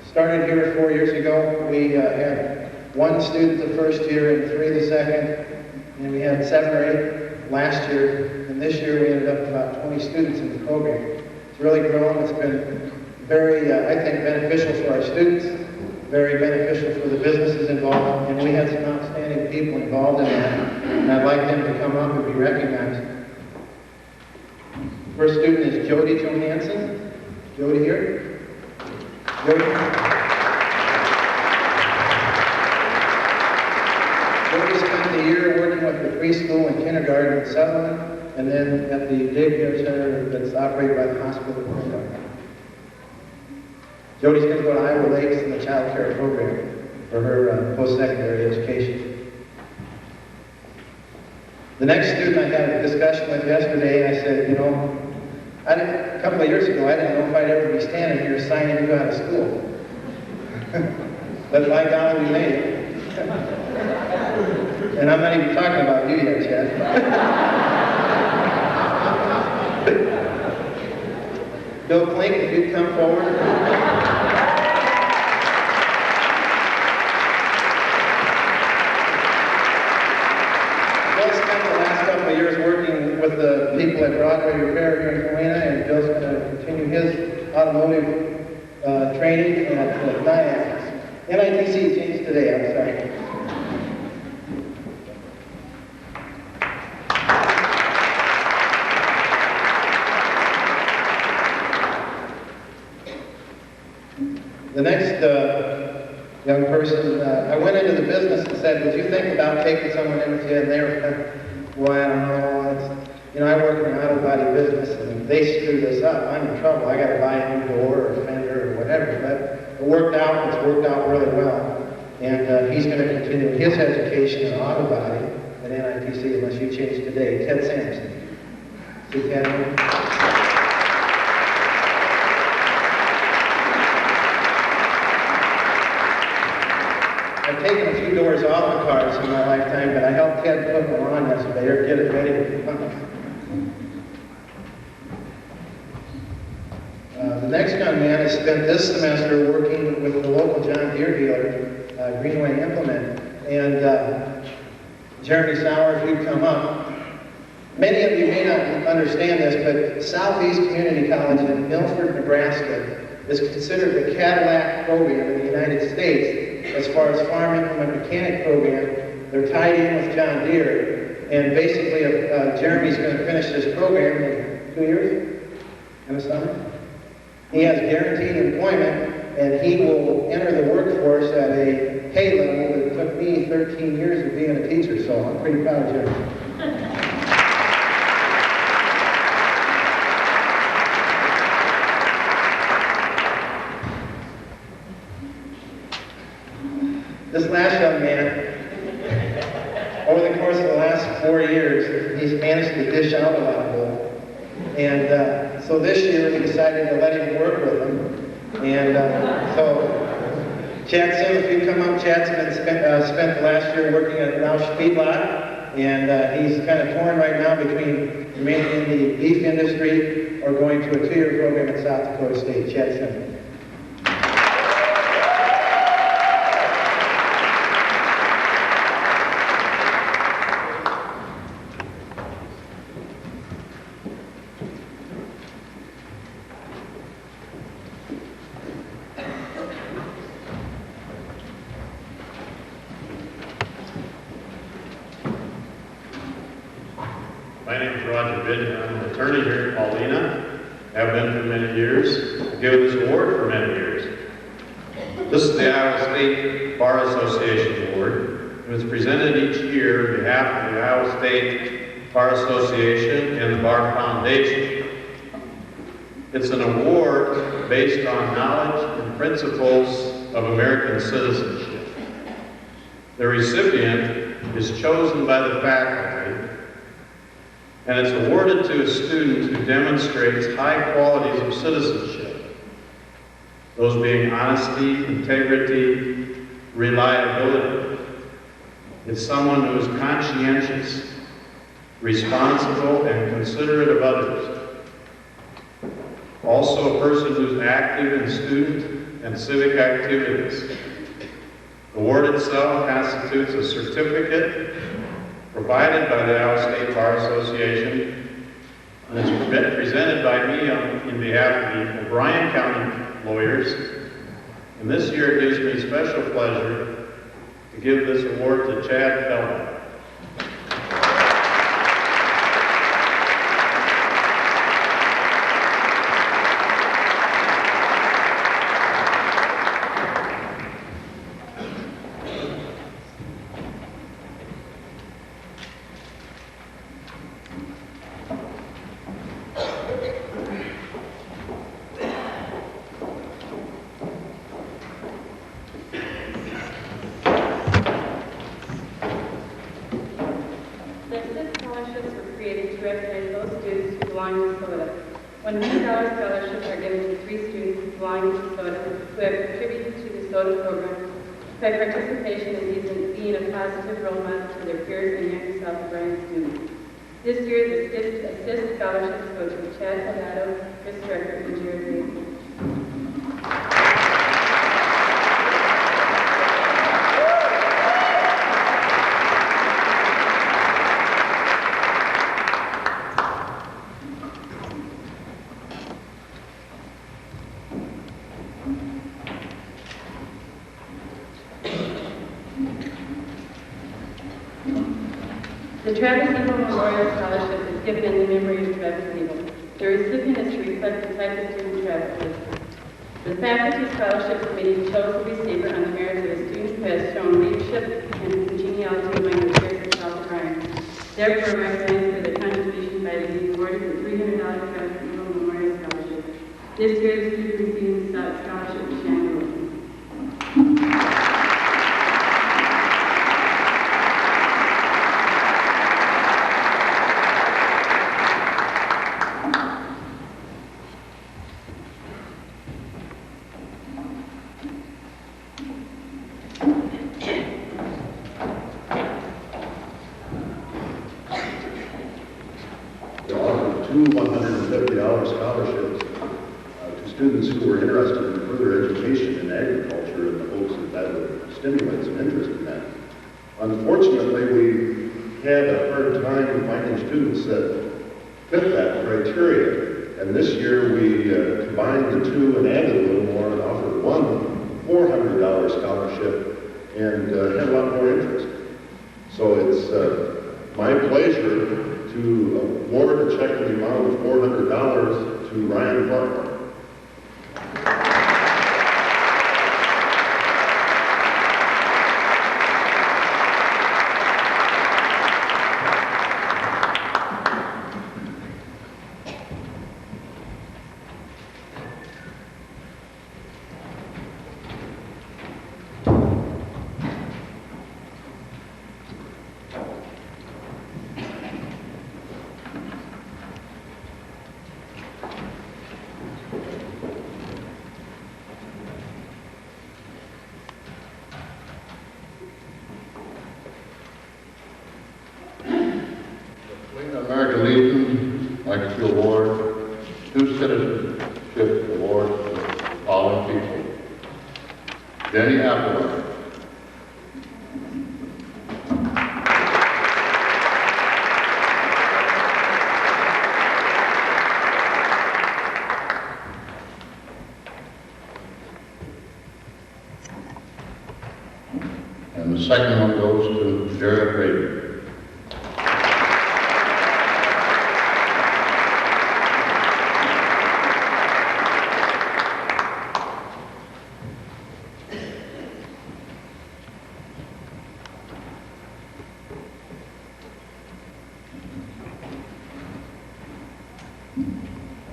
started here 4 years ago, we had 1 student the first year and 3 the second, and we had 7 or 8 last year, and this year we ended up with about 20 students in the program. It's really grown. It's been very, I think, beneficial for our students, very beneficial for the businesses involved, and we had some outstanding people involved in that, and I'd like them to come up and be recognized. First student is Jody Johansson. Jody here. Jody. Jody spent the year working with the preschool and kindergarten in Sutherland, and then at the daycare center that's operated by the hospital. Jody's going to go to Iowa Lakes in the child care program for her post-secondary education. The next student I had a discussion with yesterday, I said, you know, a couple of years ago, I didn't know if I'd ever be standing here signing you out of school. But by golly, we made it. And I'm not even talking about you yet, Chad. Bill Klink, if you'd come forward. Bill spent the last couple of years working with the people at Broadway Repair here in Helena, and Bill's going to continue his automotive training at NIAX. NITC changed today, I'm sorry. The next young person, I went into the business and said, would you think about taking someone in with you? And they were kind of, well, I don't know. You know, I work in the auto body business, and if they screw this up, I'm in trouble. I got to buy a new door or a fender or whatever. But it worked out. It's worked out really well. And he's going to continue his education in auto body at NITC unless you change today. Ted Sampson. See Ted? I've taken a few doors off the cars in my lifetime, but I helped Ted put them on yesterday, or get it ready to come. The next young man has spent this semester working with the local John Deere dealer, Greenway Implement. And Jeremy Sauer, if you'd come up. Many of you may not understand this, but Southeast Community College in Milford, Nebraska is considered the Cadillac program in the United States as far as farm implement mechanic program. They're tied in with John Deere, and basically Jeremy's going to finish this program in 2 years, in the summer. He has guaranteed employment, and he will enter the workforce at a pay level that took me 13 years of being a teacher, so I'm pretty proud of Jeremy. This last young man, over the course of the last 4 years, he's managed to dish out a lot of gold. And so this year we decided to let him work with him. And so Chad Sim, if you come up, Chad's been spent the last year working at Roush Feedlot. And he's kind of torn right now between remaining in the beef industry or going to a 2-year program at South Dakota State. Chad Sim. My name is Roger Bidden. I'm an attorney here in Paulina. Have been for many years. I've given this award for many years. This is the Iowa State Bar Association Award. It is presented each year on behalf of the Iowa State Bar Association and the Bar Foundation. It's an award based on knowledge and principles of American citizenship. The recipient is chosen by the faculty, and it's awarded to a student who demonstrates high qualities of citizenship, those being honesty, integrity, reliability. It's someone who is conscientious, responsible, and considerate of others. Also a person who's active in student and civic activities. The award itself constitutes a certificate provided by the Iowa State Bar Association, and it's been presented by me in behalf of the O'Brien County lawyers. And this year it gives me special pleasure to give this award to Chad Feldman. $1 million scholarships are given to 3 students belonging to Soda who have contributed to the Soda program by participation in these and being a positive role model to their peers and young South O'Brien students. This year, the assist scholarships go to Chad Colado, Chris Strecker, and Jared Bailey. The Travis Eagle Memorial Scholarship is given in the memory of Travis Eagle. The recipient is to reflect the type of student Travis is. The Faculty Scholarship Committee chose the receiver on the merits of a student who has shown leadership and congeniality among the peers of South O'Brien. Therefore, recommends for the contribution by the awarded the $300 Travis Eagle Memorial Scholarship. This year, the student receiving the scholarship is Shannon Wilson. Two $150 scholarships to students who are interested in further education in agriculture in the hopes that that would stimulate some interest in that. Unfortunately, we had a hard time finding students that fit that criteria. And this year we combined the two and added a little more and offered one $400 scholarship and had a lot more interest. So it's my pleasure to award a check in the amount of $400 to Ryan Clark. American Legion, I'd like to award 2 citizenship awards to the following people. Jenny Applewhite. And the second one goes to Jared Rader.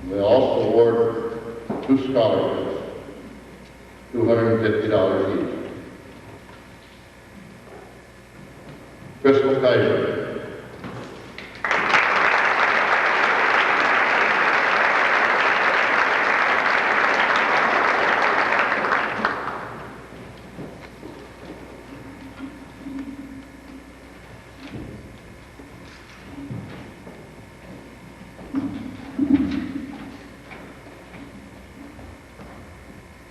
We also award 2 scholarships, $250 each. Crystal Kaiser.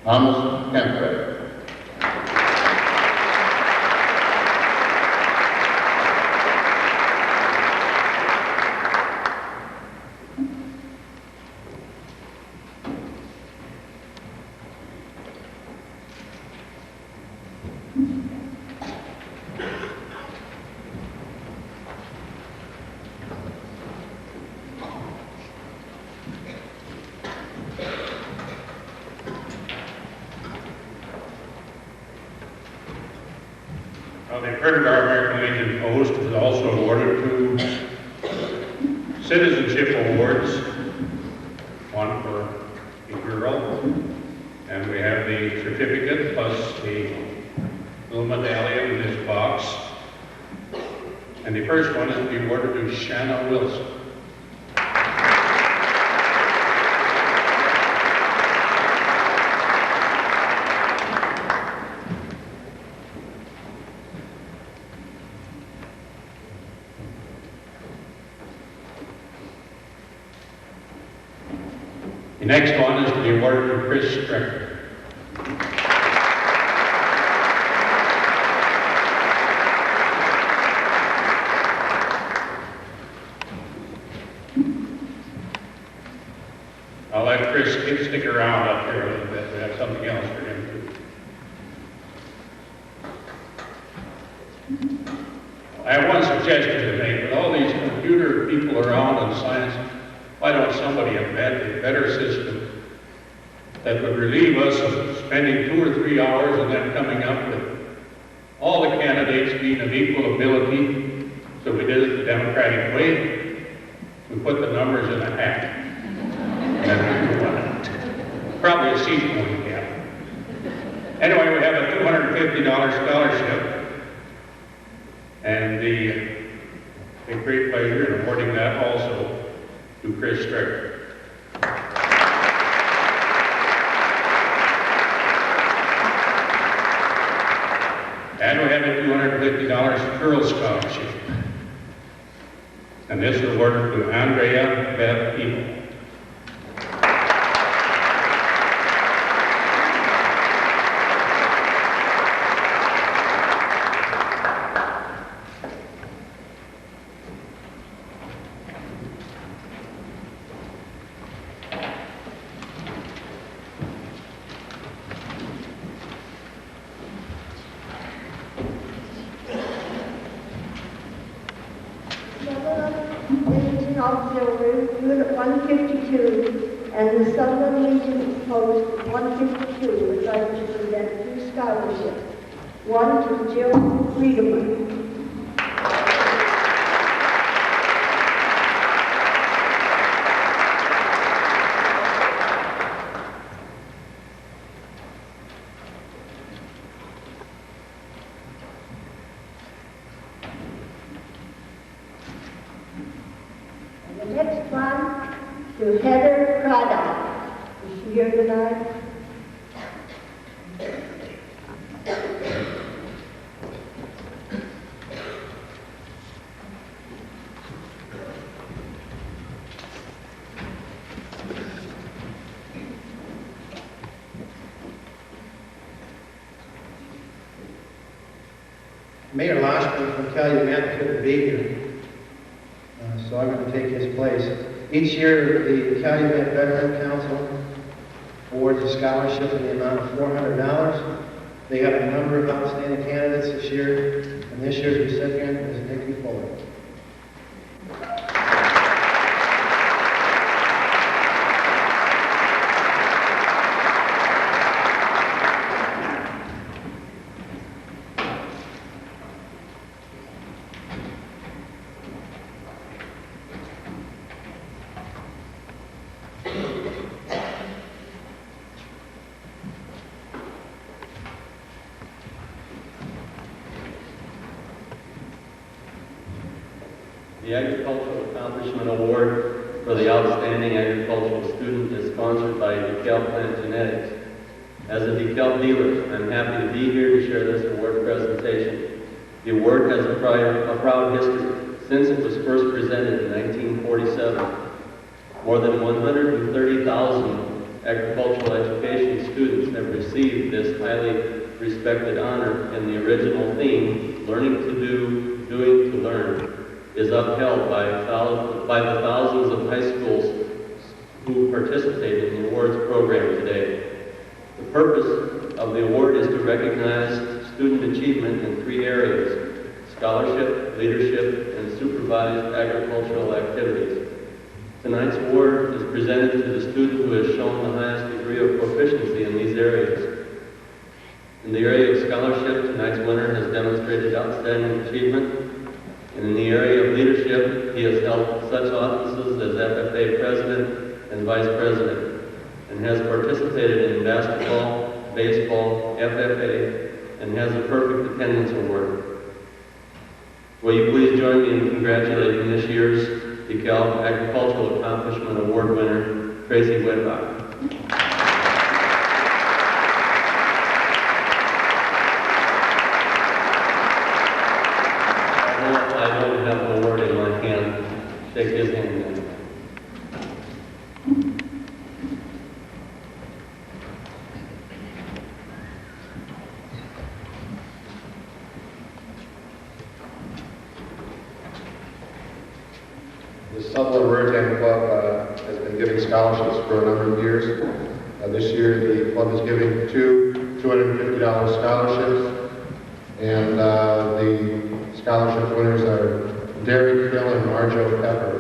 Thomas Kemper. The Predator American Legion Post is also awarded 2 citizenship awards, one for a girl, and we have the certificate plus the little medallion in this box. And the first one is to be awarded to Shanna Wilson. The next one is to be awarded to Chris Strecker. I'll let Chris stick around up here a little bit. We have something else for him too. I have one suggestion to make. With all these computer people around in science, why don't somebody invent a better system that would relieve us of spending 2 or 3 hours and then coming up with all the candidates being of equal ability? So we did it the Democratic way. We put the numbers in a hat. And we won it. Probably a seat point gap. Anyway, we have a $250 scholarship. And a great pleasure in awarding that also to Chris Strecker. And we have a $250 Girls Scholarship. And this is awarded to Andrea Beth Ebel. Auxiliary, Unit 152, and the Southern Legion Post 152 would like to present 2 scholarships. One to Jill Friedemann. And the next one to Heather Craddock. Is she here tonight? Mayor Loshman from Calumet couldn't be here, so I'm going to take his place. Each year, the Calumet Veteran Council awards a scholarship in the amount of $400. They have a number of outstanding candidates this year, and this year's recipient is Nikki Fuller. The Agricultural Accomplishment Award for the Outstanding Agricultural Student is sponsored by DeKalb Plant Genetics. As a DeKalb dealer, I'm happy to be here to share this award presentation. The award has a proud history since it was first presented in 1947. More than 130,000 agricultural education students have received this highly respected honor, and the original theme, Learning to Do, Doing to Learn, is upheld by the thousands of high schools who participate in the awards program today. The purpose of the award is to recognize student achievement in 3 areas: scholarship, leadership, and supervised agricultural activities. Tonight's award is presented to the student who has shown the highest degree of proficiency in these areas. In the area of scholarship, tonight's winner has demonstrated outstanding achievement. And in the area of leadership, he has held such offices as FFA President and Vice President, and has participated in basketball, baseball, FFA, and has a perfect attendance award. Will you please join me in congratulating this year's DeKalb Agricultural Accomplishment Award winner, Tracy Whitlock. I don't have an award in my hand. Shake his hand then. The Sutherland Raritan Club has been giving scholarships for a number of years. This year, the club is giving 2 $250 scholarships, and the scholarship winners are Derek Krill and Marjo Pepper.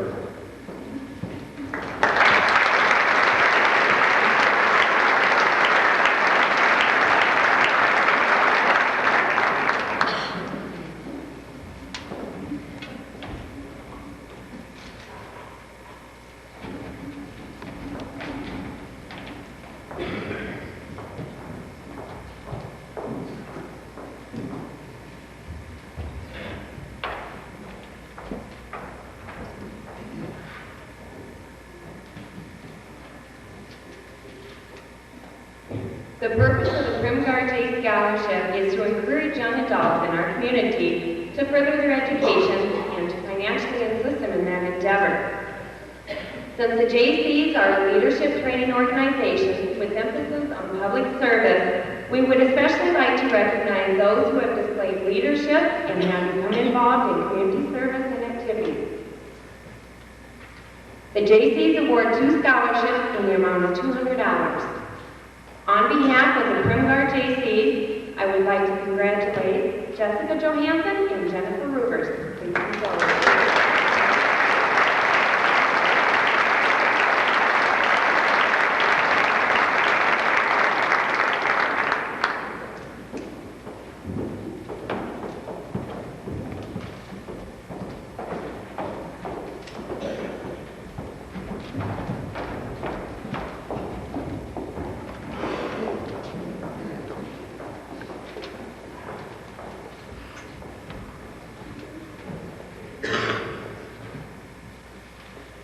The purpose of the Primgar Scholarship is to encourage young adults in our community to further their education and to financially assist them in that endeavor. Since the JCs are a leadership training organization with emphasis on public service, we would especially like to recognize those who have displayed leadership and have become involved in community service and activities. The JCs award 2 scholarships in the amount of $200. On behalf of the Primgar JC, I would like to congratulate Jessica Johansson and Jennifer Rubers. Please come forward.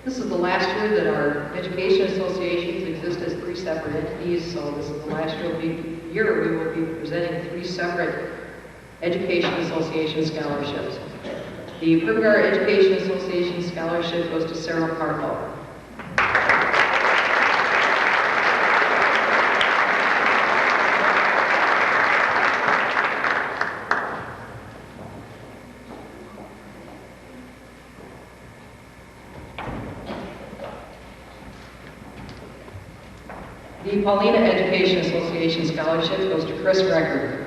This is the last year that our education associations exist as 3 separate entities, so this is the last year we will be presenting 3 separate education association scholarships. The Pergar Education Association Scholarship goes to Sarah Parko. The Paulina Education Association Scholarship goes to Chris Record.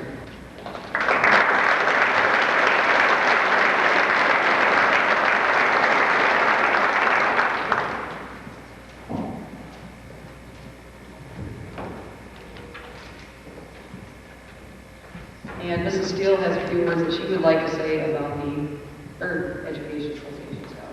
And Mrs. Steele has a few words that she would like to say about the Third Education Association Scholarship.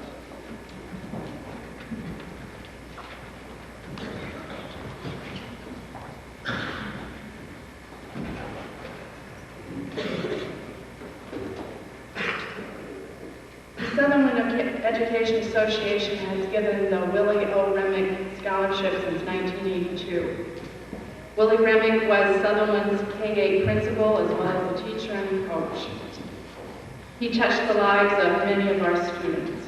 Education Association has given the Willie O. Remick Scholarship since 1982. Willie Remick was Sutherland's K-8 principal as well as a teacher and coach. He touched the lives of many of our students.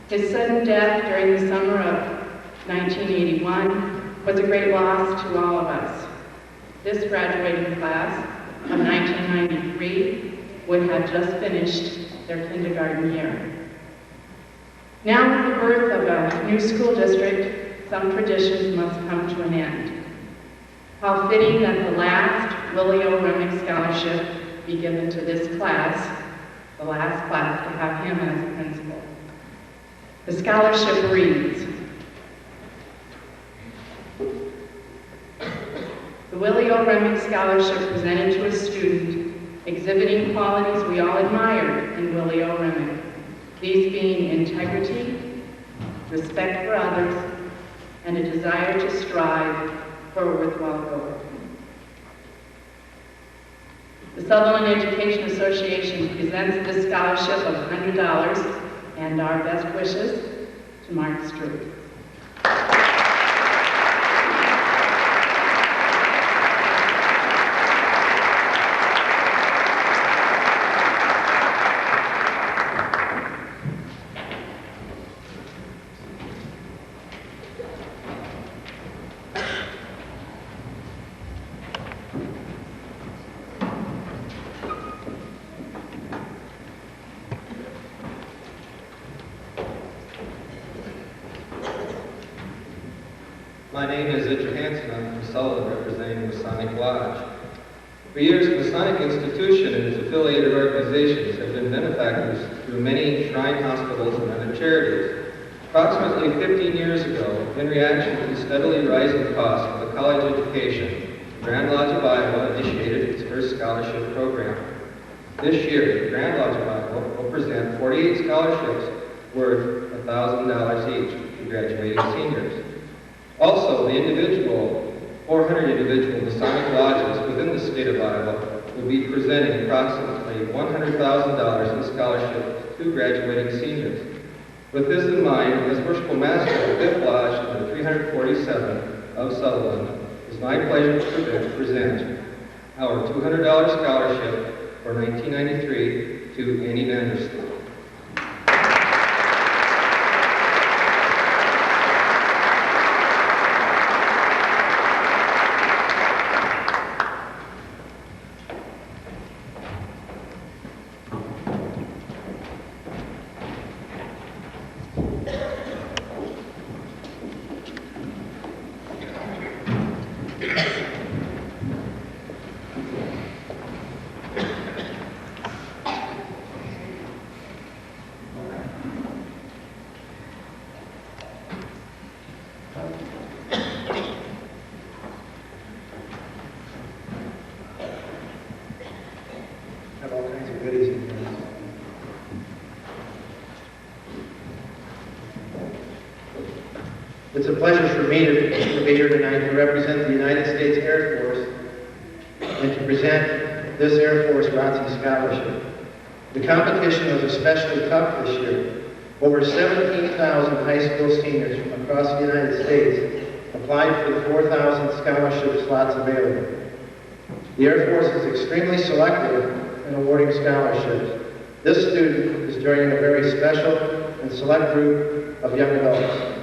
His sudden death during the summer of 1981 was a great loss to all of us. This graduating class of 1993 would have just finished their kindergarten year. Now, with the birth of a new school district, some traditions must come to an end. How fitting that the last Willie O. Remick Scholarship be given to this class, the last class to have him as a principal. The scholarship reads, the Willie O. Remick Scholarship presented to a student exhibiting qualities we all admired in Willie O. Remick. These being integrity, respect for others, and a desire to strive for a worthwhile goal. The Sutherland Education Association presents this scholarship of $100 and our best wishes to Mark Struve. My name is Richard Hansen. I'm from Sullivan, representing Masonic Lodge. For years, the Masonic Institution and its affiliated organizations have been benefactors through many shrine hospitals and other charities. Approximately 15 years ago, in reaction to the steadily rising cost of the college education, the Grand Lodge of Iowa initiated its first scholarship program. This year, the Grand Lodge of Iowa will present 48 scholarships worth $1,000 each to graduating seniors. Also, the 400 individual Masonic lodges within the state of Iowa will be presenting approximately $100,000 in scholarships to graduating seniors. With this in mind, as Worshipful Master of the 5th Lodge of the 347 of Sutherland, it's my pleasure to present our $200 scholarship for 1993 to Annie Vandersloot. Have all kinds of goodies in here. It's a pleasure for me to be here tonight to represent the United States Air Force and to present this Air Force ROTC Scholarship. The competition was especially tough this year Over 17,000 high school seniors from across the United States applied for the 4,000 scholarship slots available. The Air Force is extremely selective in awarding scholarships. This student is joining a very special and select group of young adults.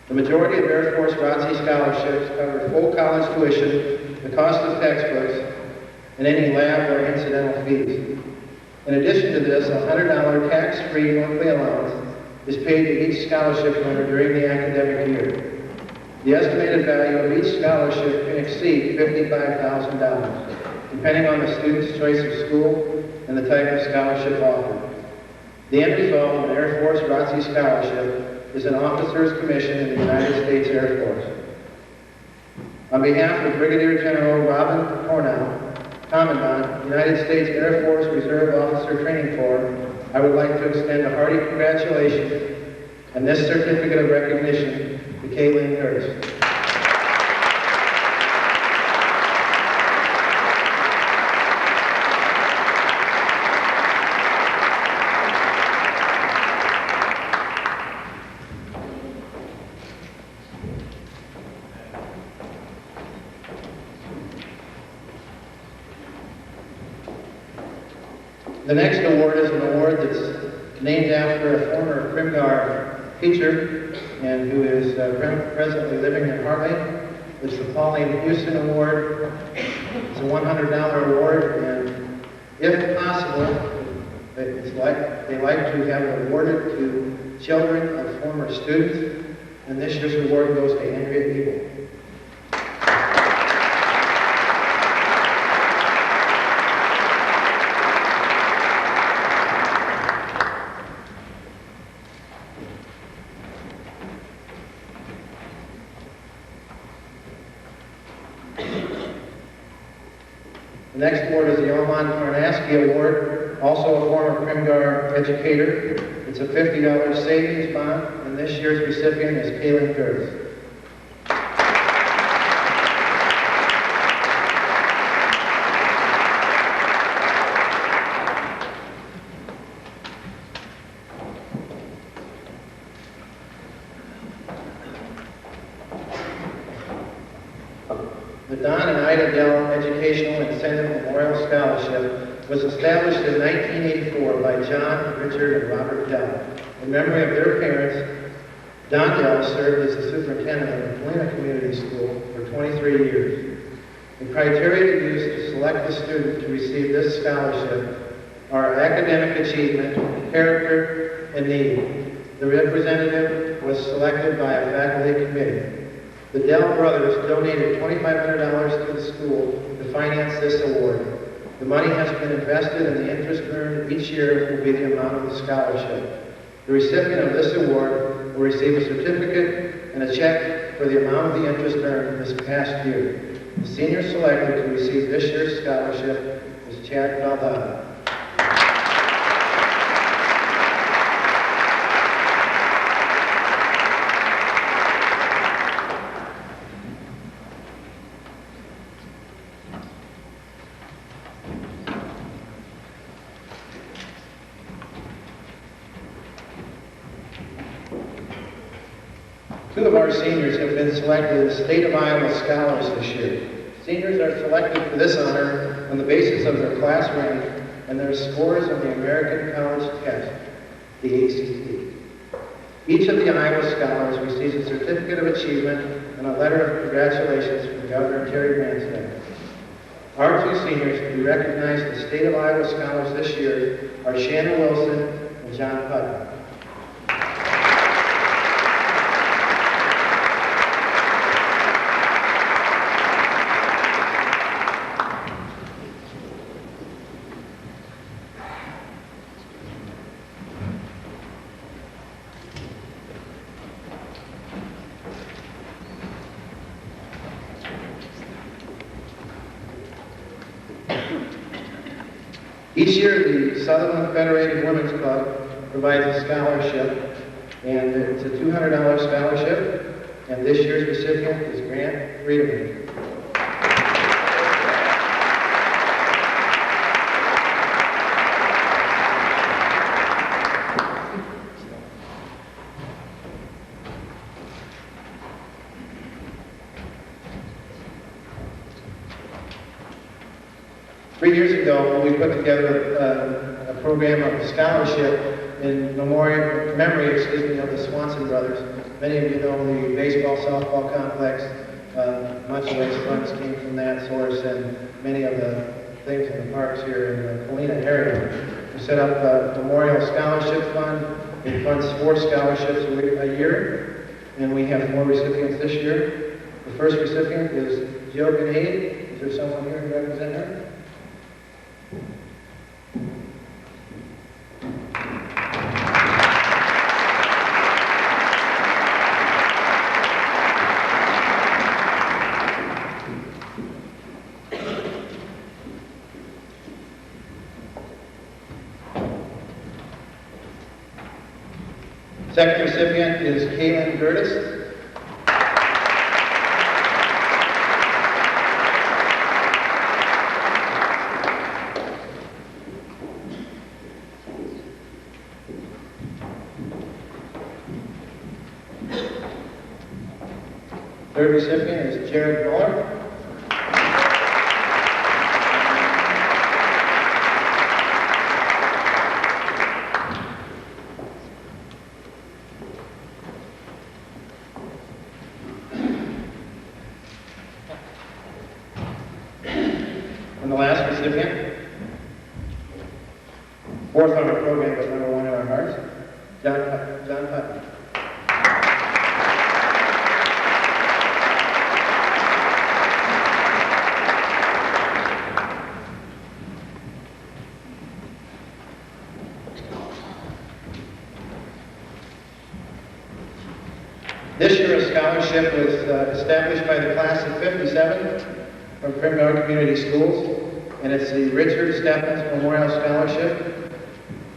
The majority of Air Force ROTC scholarships cover full college tuition, the cost of textbooks, and any lab or incidental fees. In addition to this, a $100 tax-free monthly allowance is paid to each scholarship winner during the academic year. The estimated value of each scholarship can exceed $55,000, depending on the student's choice of school and the type of scholarship offered. The end result of an Air Force ROTC scholarship is an officer's commission in the United States Air Force. On behalf of Brigadier General Robin Cornell, Commandant, United States Air Force Reserve Officer Training Corps, I would like to extend a hearty congratulations and this certificate of recognition to Kaylin Hurst. The next award is an award that's named after a former Crimgar teacher and who is presently living in Hartley. It's the Pauline Houston Award. It's a $100 award, and if possible, they like to have it awarded to children of former students, and this year's award goes to Andrea Ebel. The next award is the Elmont Karnaski Award, also a former Crimgar educator. It's a $50 savings bond, and this year's recipient is Kaylin Kurtz. The Don and Ida Dell Educational Incentive Memorial Scholarship was established in 1984 by John, Richard, and Robert Dell. In memory of their parents, Don Dell served as the superintendent of the Galena Community School for 23 years. The criteria used to select the student to receive this scholarship are academic achievement, character, and need. The representative was selected by a faculty committee. The Dell brothers donated $2,500 to the school to finance this award. The money has been invested, and the interest earned each year will be the amount of the scholarship. The recipient of this award will receive a certificate and a check for the amount of the interest earned this past year. The senior selected to receive this year's scholarship is Chad Valdada. Two of our seniors have been selected as State of Iowa Scholars this year. Seniors are selected for this honor on the basis of their class rank and their scores on the American College Test, the ACT. Each of the Iowa Scholars receives a certificate of achievement and a letter of congratulations from Governor Terry Branstad. Our two seniors to be recognized as State of Iowa Scholars this year are Shannon Wilson and John Putnam. Each year, the Sutherland Federated Women's Club provides a scholarship, and it's a $200 scholarship, and this year's recipient is Grant Friedman. 3 years ago, we put together a program of scholarship in memory of the Swanson brothers. Many of you know the baseball, softball complex. Much of those funds came from that source, and many of the things in the parks here in the Colina area. We set up a Memorial Scholarship Fund. It funds 4 scholarships a year, and we have 4 recipients this year. The first recipient is Jill Grenade. Is there someone here to represent her? Second recipient is Kaylin Gertis. Third recipient is Jared Muller. And the last recipient, 4th on our program, but number 1 in our hearts, John Putnam. This year, a scholarship was established by the class of '57 from Primgar Community Schools, and it's the Richard Stephens Memorial Scholarship.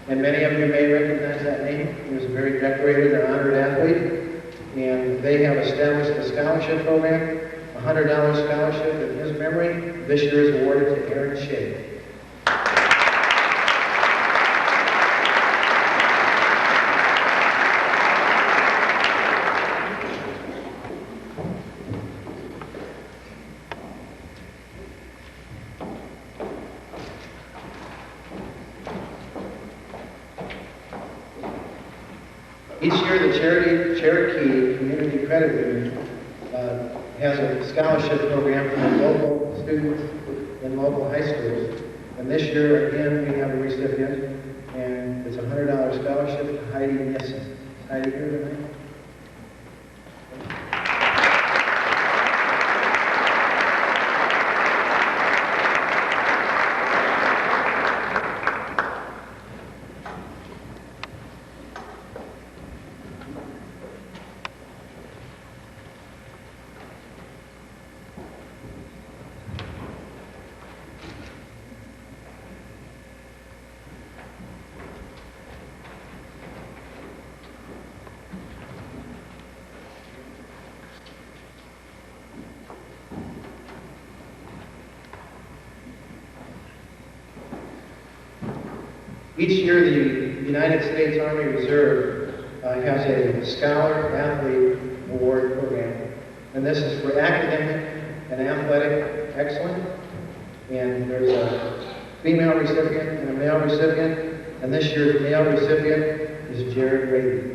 And many of you may recognize that name. He was a very decorated and honored athlete, and they have established a scholarship program, a $100 scholarship in his memory. This year is awarded to Aaron Shea. Each year, the Cherokee Community Credit Union has a scholarship program for the local students in local high schools. And this year, again, we have a recipient, and it's a $100 scholarship to Heidi Nissen. Is Heidi here tonight? Each year, the United States Army Reserve has a Scholar Athlete Award program, and this is for academic and athletic excellence. And there's a female recipient and a male recipient, and this year's male recipient is Jared Brady.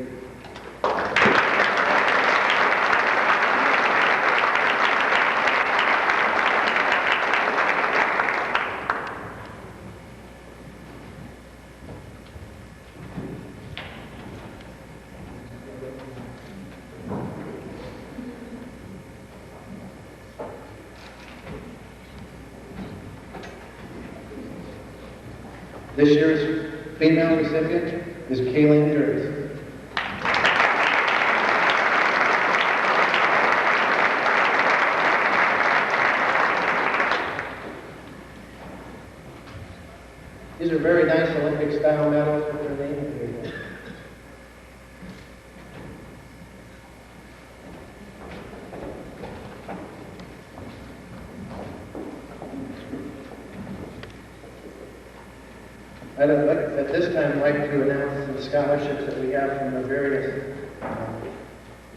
This year's female recipient is Kaylin Gertis. These are very nice Olympic-style medals with their name here. I'd at this time like to announce the scholarships that we have from the various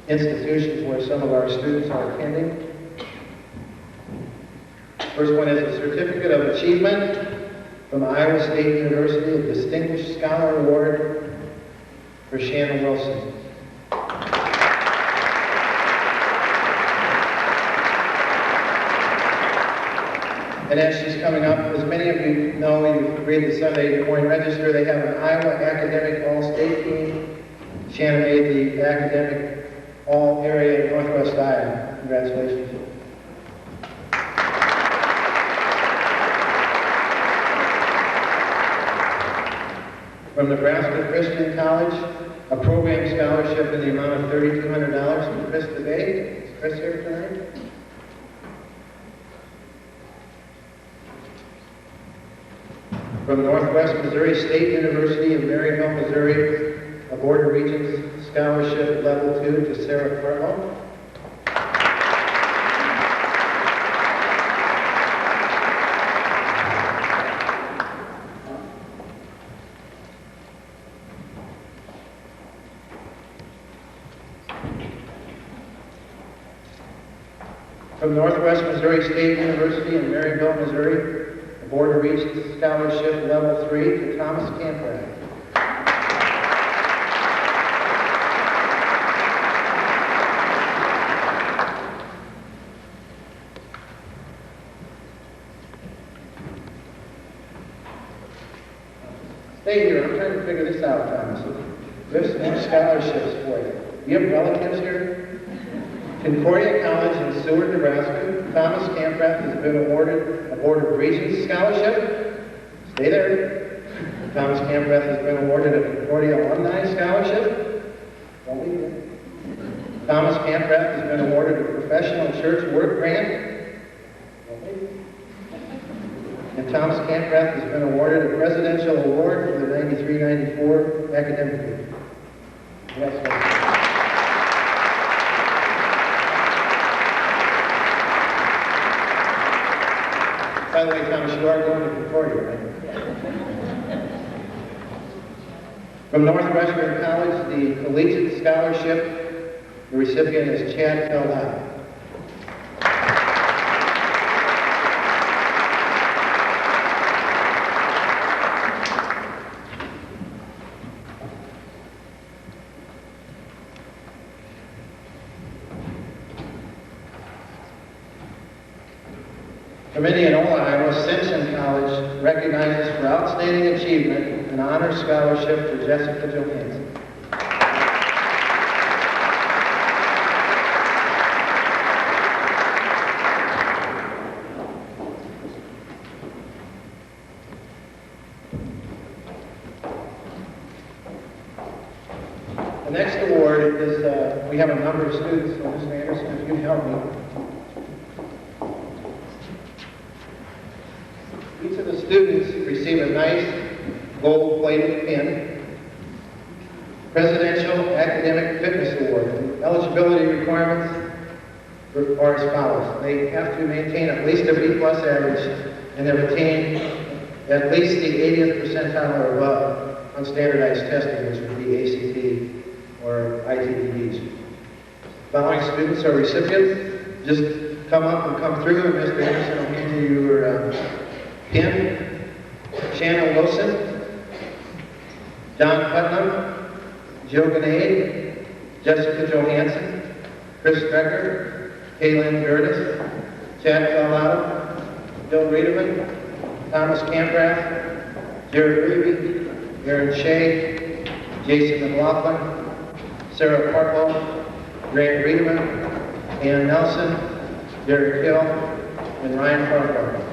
institutions where some of our students are attending. First one is a Certificate of Achievement from Iowa State University, a Distinguished Scholar Award for Shannon Wilson. And as she's coming up, as many of you know, you read the Sunday Morning Register, they have an Iowa Academic All-State team. Shannon made the Academic All-Area in Northwest Iowa. Congratulations. From Nebraska Christian College, a program scholarship in the amount of $3,200 from Chris DeVay. Is Chris here tonight? From Northwest Missouri State University in Maryville, Missouri, a Board of Regents Scholarship Level 2 to Sarah Farlow. From Northwest Missouri State University in Maryville, Missouri, a Board of Regents Scholarship Level 3 to Thomas Camprad. Stay here, I'm trying to figure this out, Thomas. There's some more scholarships for you. Do you have relatives here? Concordia College in Seward, Nebraska, Thomas Camprath has been awarded a Board of Regents Scholarship. Stay there. Thomas Camprath has been awarded a Concordia Alumni Scholarship. Don't leave there. Thomas Camprath has been awarded a Professional Church Work Grant. Don't leave. And Thomas Camprath has been awarded a Presidential Award for the 93-94 academic year. Congratulations. By the way, Thomas, you are going to Concordia, right? From Northwestern College, the Collegiate Scholarship, the recipient is Chad Feldau. From Indianola, Iowa, Simpson College recognizes for outstanding achievement an honor scholarship for Jessica Johansson. The next award is, we have a number of students, so Mr. Anderson, if you can help me. Each of the students receive a nice gold-plated pin. Presidential Academic Fitness Award. The eligibility requirements are as follows. They have to maintain at least a B+ average and have attained at least the 80th percentile or above on standardized testing, which would be ACT or ITPs. Following students are recipients. Just come up and come through, and Mr. Anderson will hand you your pin. Shannon Wilson, John Putnam, Jill Ganade, Jessica Johansson, Chris Strecker, Kaylin Gertis, Chad Feldau, Bill Riedemann, Thomas Camprath, Jared Reeby, Aaron Shea, Jason McLaughlin, Sarah Partlow, Grant Riedemann, Ann Nelson, Derek Hill, and Ryan Farquhar.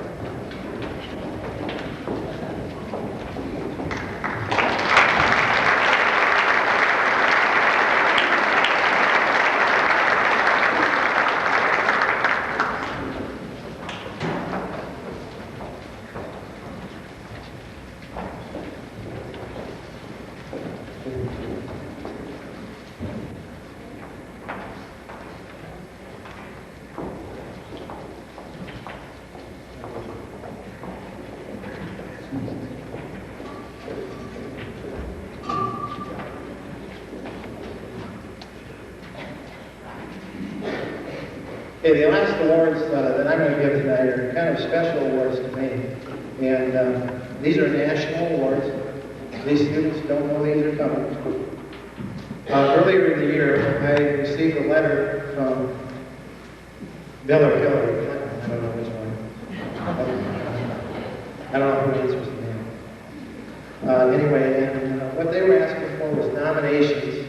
Okay, the last awards that I'm going to give tonight are kind of special awards to me. And these are national awards. These students don't know these are coming. Earlier in the year, I received a letter from Bill or Hillary Clinton. I don't know which one. I don't know who answers the name. Anyway, and what they were asking for was nominations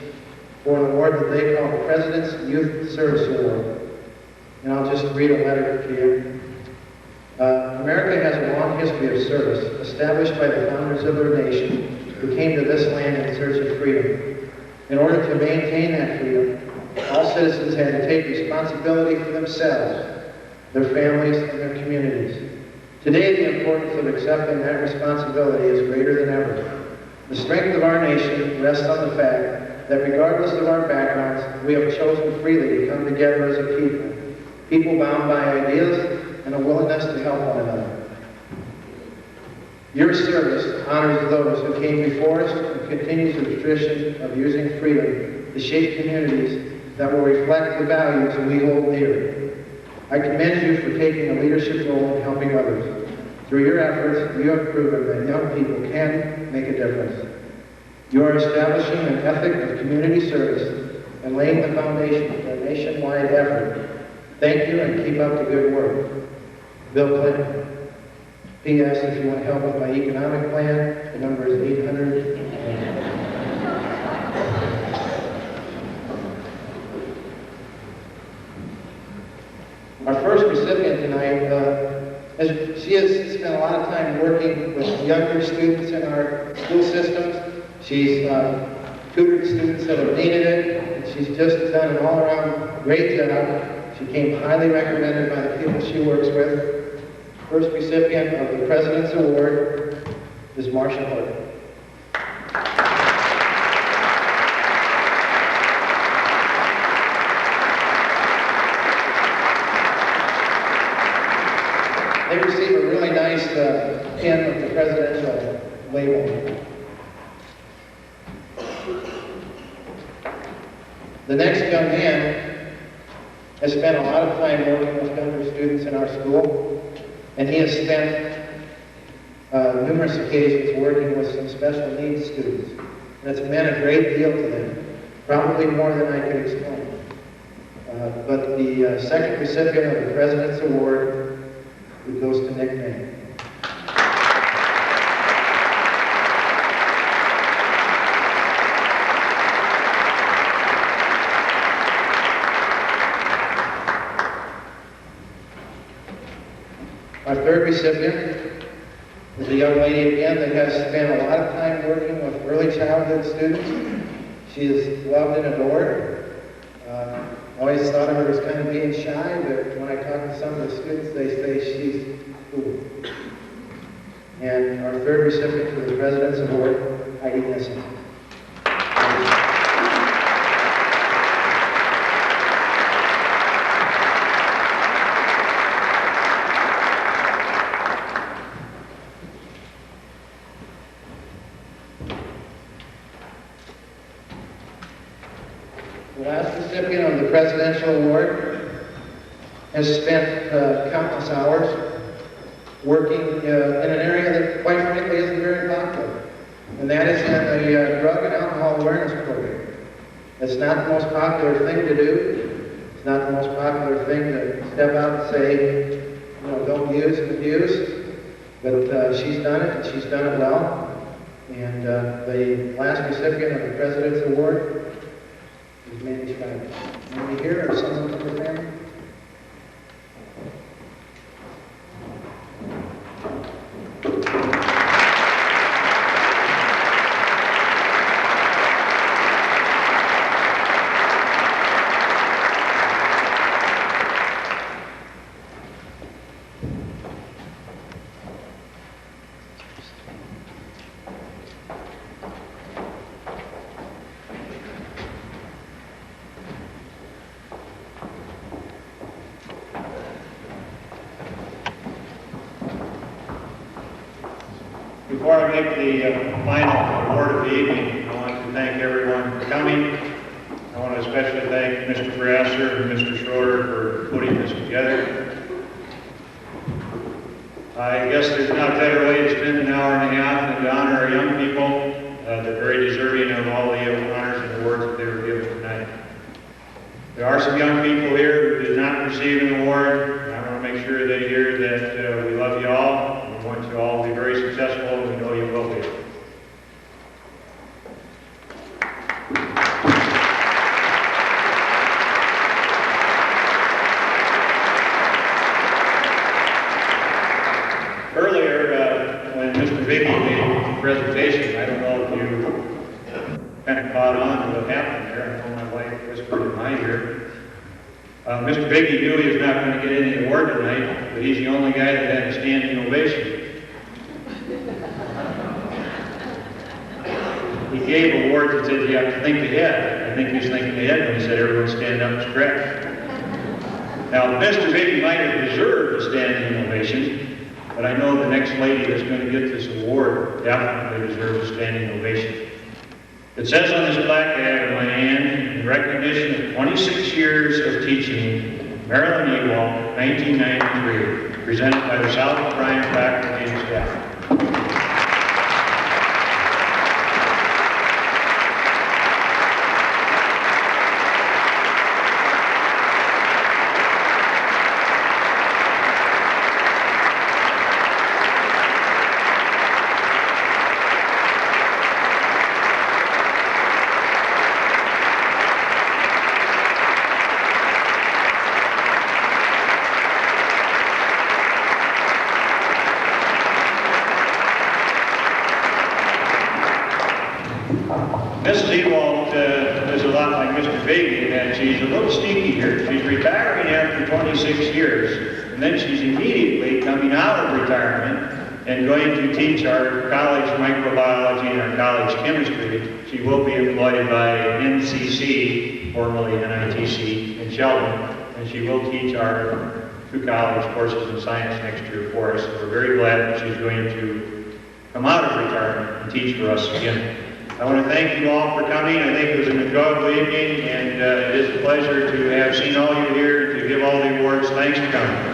for an award that they call the President's Youth Service Award. And I'll just read a letter to you. America has a long history of service, established by the founders of their nation, who came to this land in search of freedom. In order to maintain that freedom, all citizens had to take responsibility for themselves, their families, and their communities. Today, the importance of accepting that responsibility is greater than ever. The strength of our nation rests on the fact that regardless of our backgrounds, we have chosen freely to come together as a people bound by ideas and a willingness to help one another. Your service honors those who came before us and continues the tradition of using freedom to shape communities that will reflect the values we hold dear. I commend you for taking a leadership role in helping others. Through your efforts, you have proven that young people can make a difference. You are establishing an ethic of community service and laying the foundation for a nationwide effort. Thank you and keep up the good work. Bill Clinton. P.S. If you want help with my economic plan, the number is 800. Our first recipient tonight, she has spent a lot of time working with younger students in our school systems. She's tutored students that have needed it, and she's just done an all-around great job. She came highly recommended by the people she works with. First recipient of the President's Award is Marsha Horton. They receive a really nice pin with the presidential label. The next young man has spent a lot of time working with younger students in our school. And he has spent numerous occasions working with some special needs students. And it's meant a great deal to them, probably more than I could explain. But the second recipient of the President's Award, it goes to Nick May. Our third recipient is a young lady again that has spent a lot of time working with early childhood students. She is loved and adored. I always thought of her as kind of being shy, but when I talk to some of the students, they say she's cool. And our third recipient for the President's Award, Heidi Nissen. The last recipient of the Presidential Award has spent countless hours working in an area that, quite frankly, isn't very popular. And that is in the drug and alcohol awareness program. It's not the most popular thing to do. It's not the most popular thing to step out and say, you know, don't use and abuse. But she's done it, and she's done it well. And the last recipient of the President's Award is Mandy Schreiber. Mandy here, or someone from her family? Before I make the final award of the evening, I want to thank everyone for coming. I want to especially thank Mr. Brasser and Mr. Schroeder for putting this together. I guess there's not a better way to spend an hour and a half than to honor our young people. They're very deserving of all the honors and awards that they were given tonight. There are some young people here who did not receive an award. And I want to make sure they hear that we love you all. We want you all to be very successful, and we know you will be. Earlier, when Mr. Viggy made the presentation, I don't know if you kind of caught on to what happened there. I know my wife whispered in my ear. Mr. Viggy knew he was not going to get any award tonight, but he's the only guy that had a standing ovation. He gave awards and said, you have to think ahead. I think he was thinking ahead when he said, everyone stand up and stretch. Now, Mr. Viggy might have deserved a standing ovation, but I know the next lady that's going to get this award definitely deserves a standing ovation. It says on this plaque I have in my hand, in recognition of 26 years of teaching, Marilyn Ewald, 1993, presented by the South Bryan faculty and staff. Mrs. Ewald is a lot like Mr. Viggy in that she's a little sneaky here. She's retiring after 26 years, and then she's immediately coming out of retirement and going to teach our college microbiology and our college chemistry. She will be employed by NCC, formerly NITC, in Sheldon, and she will teach our 2 college courses in science next year for us. We're very glad that she's going to come out of retirement and teach for us again. I want to thank you all for coming. I think it was an enjoyable evening, and it is a pleasure to have seen all you here and to give all the awards. Thanks for coming.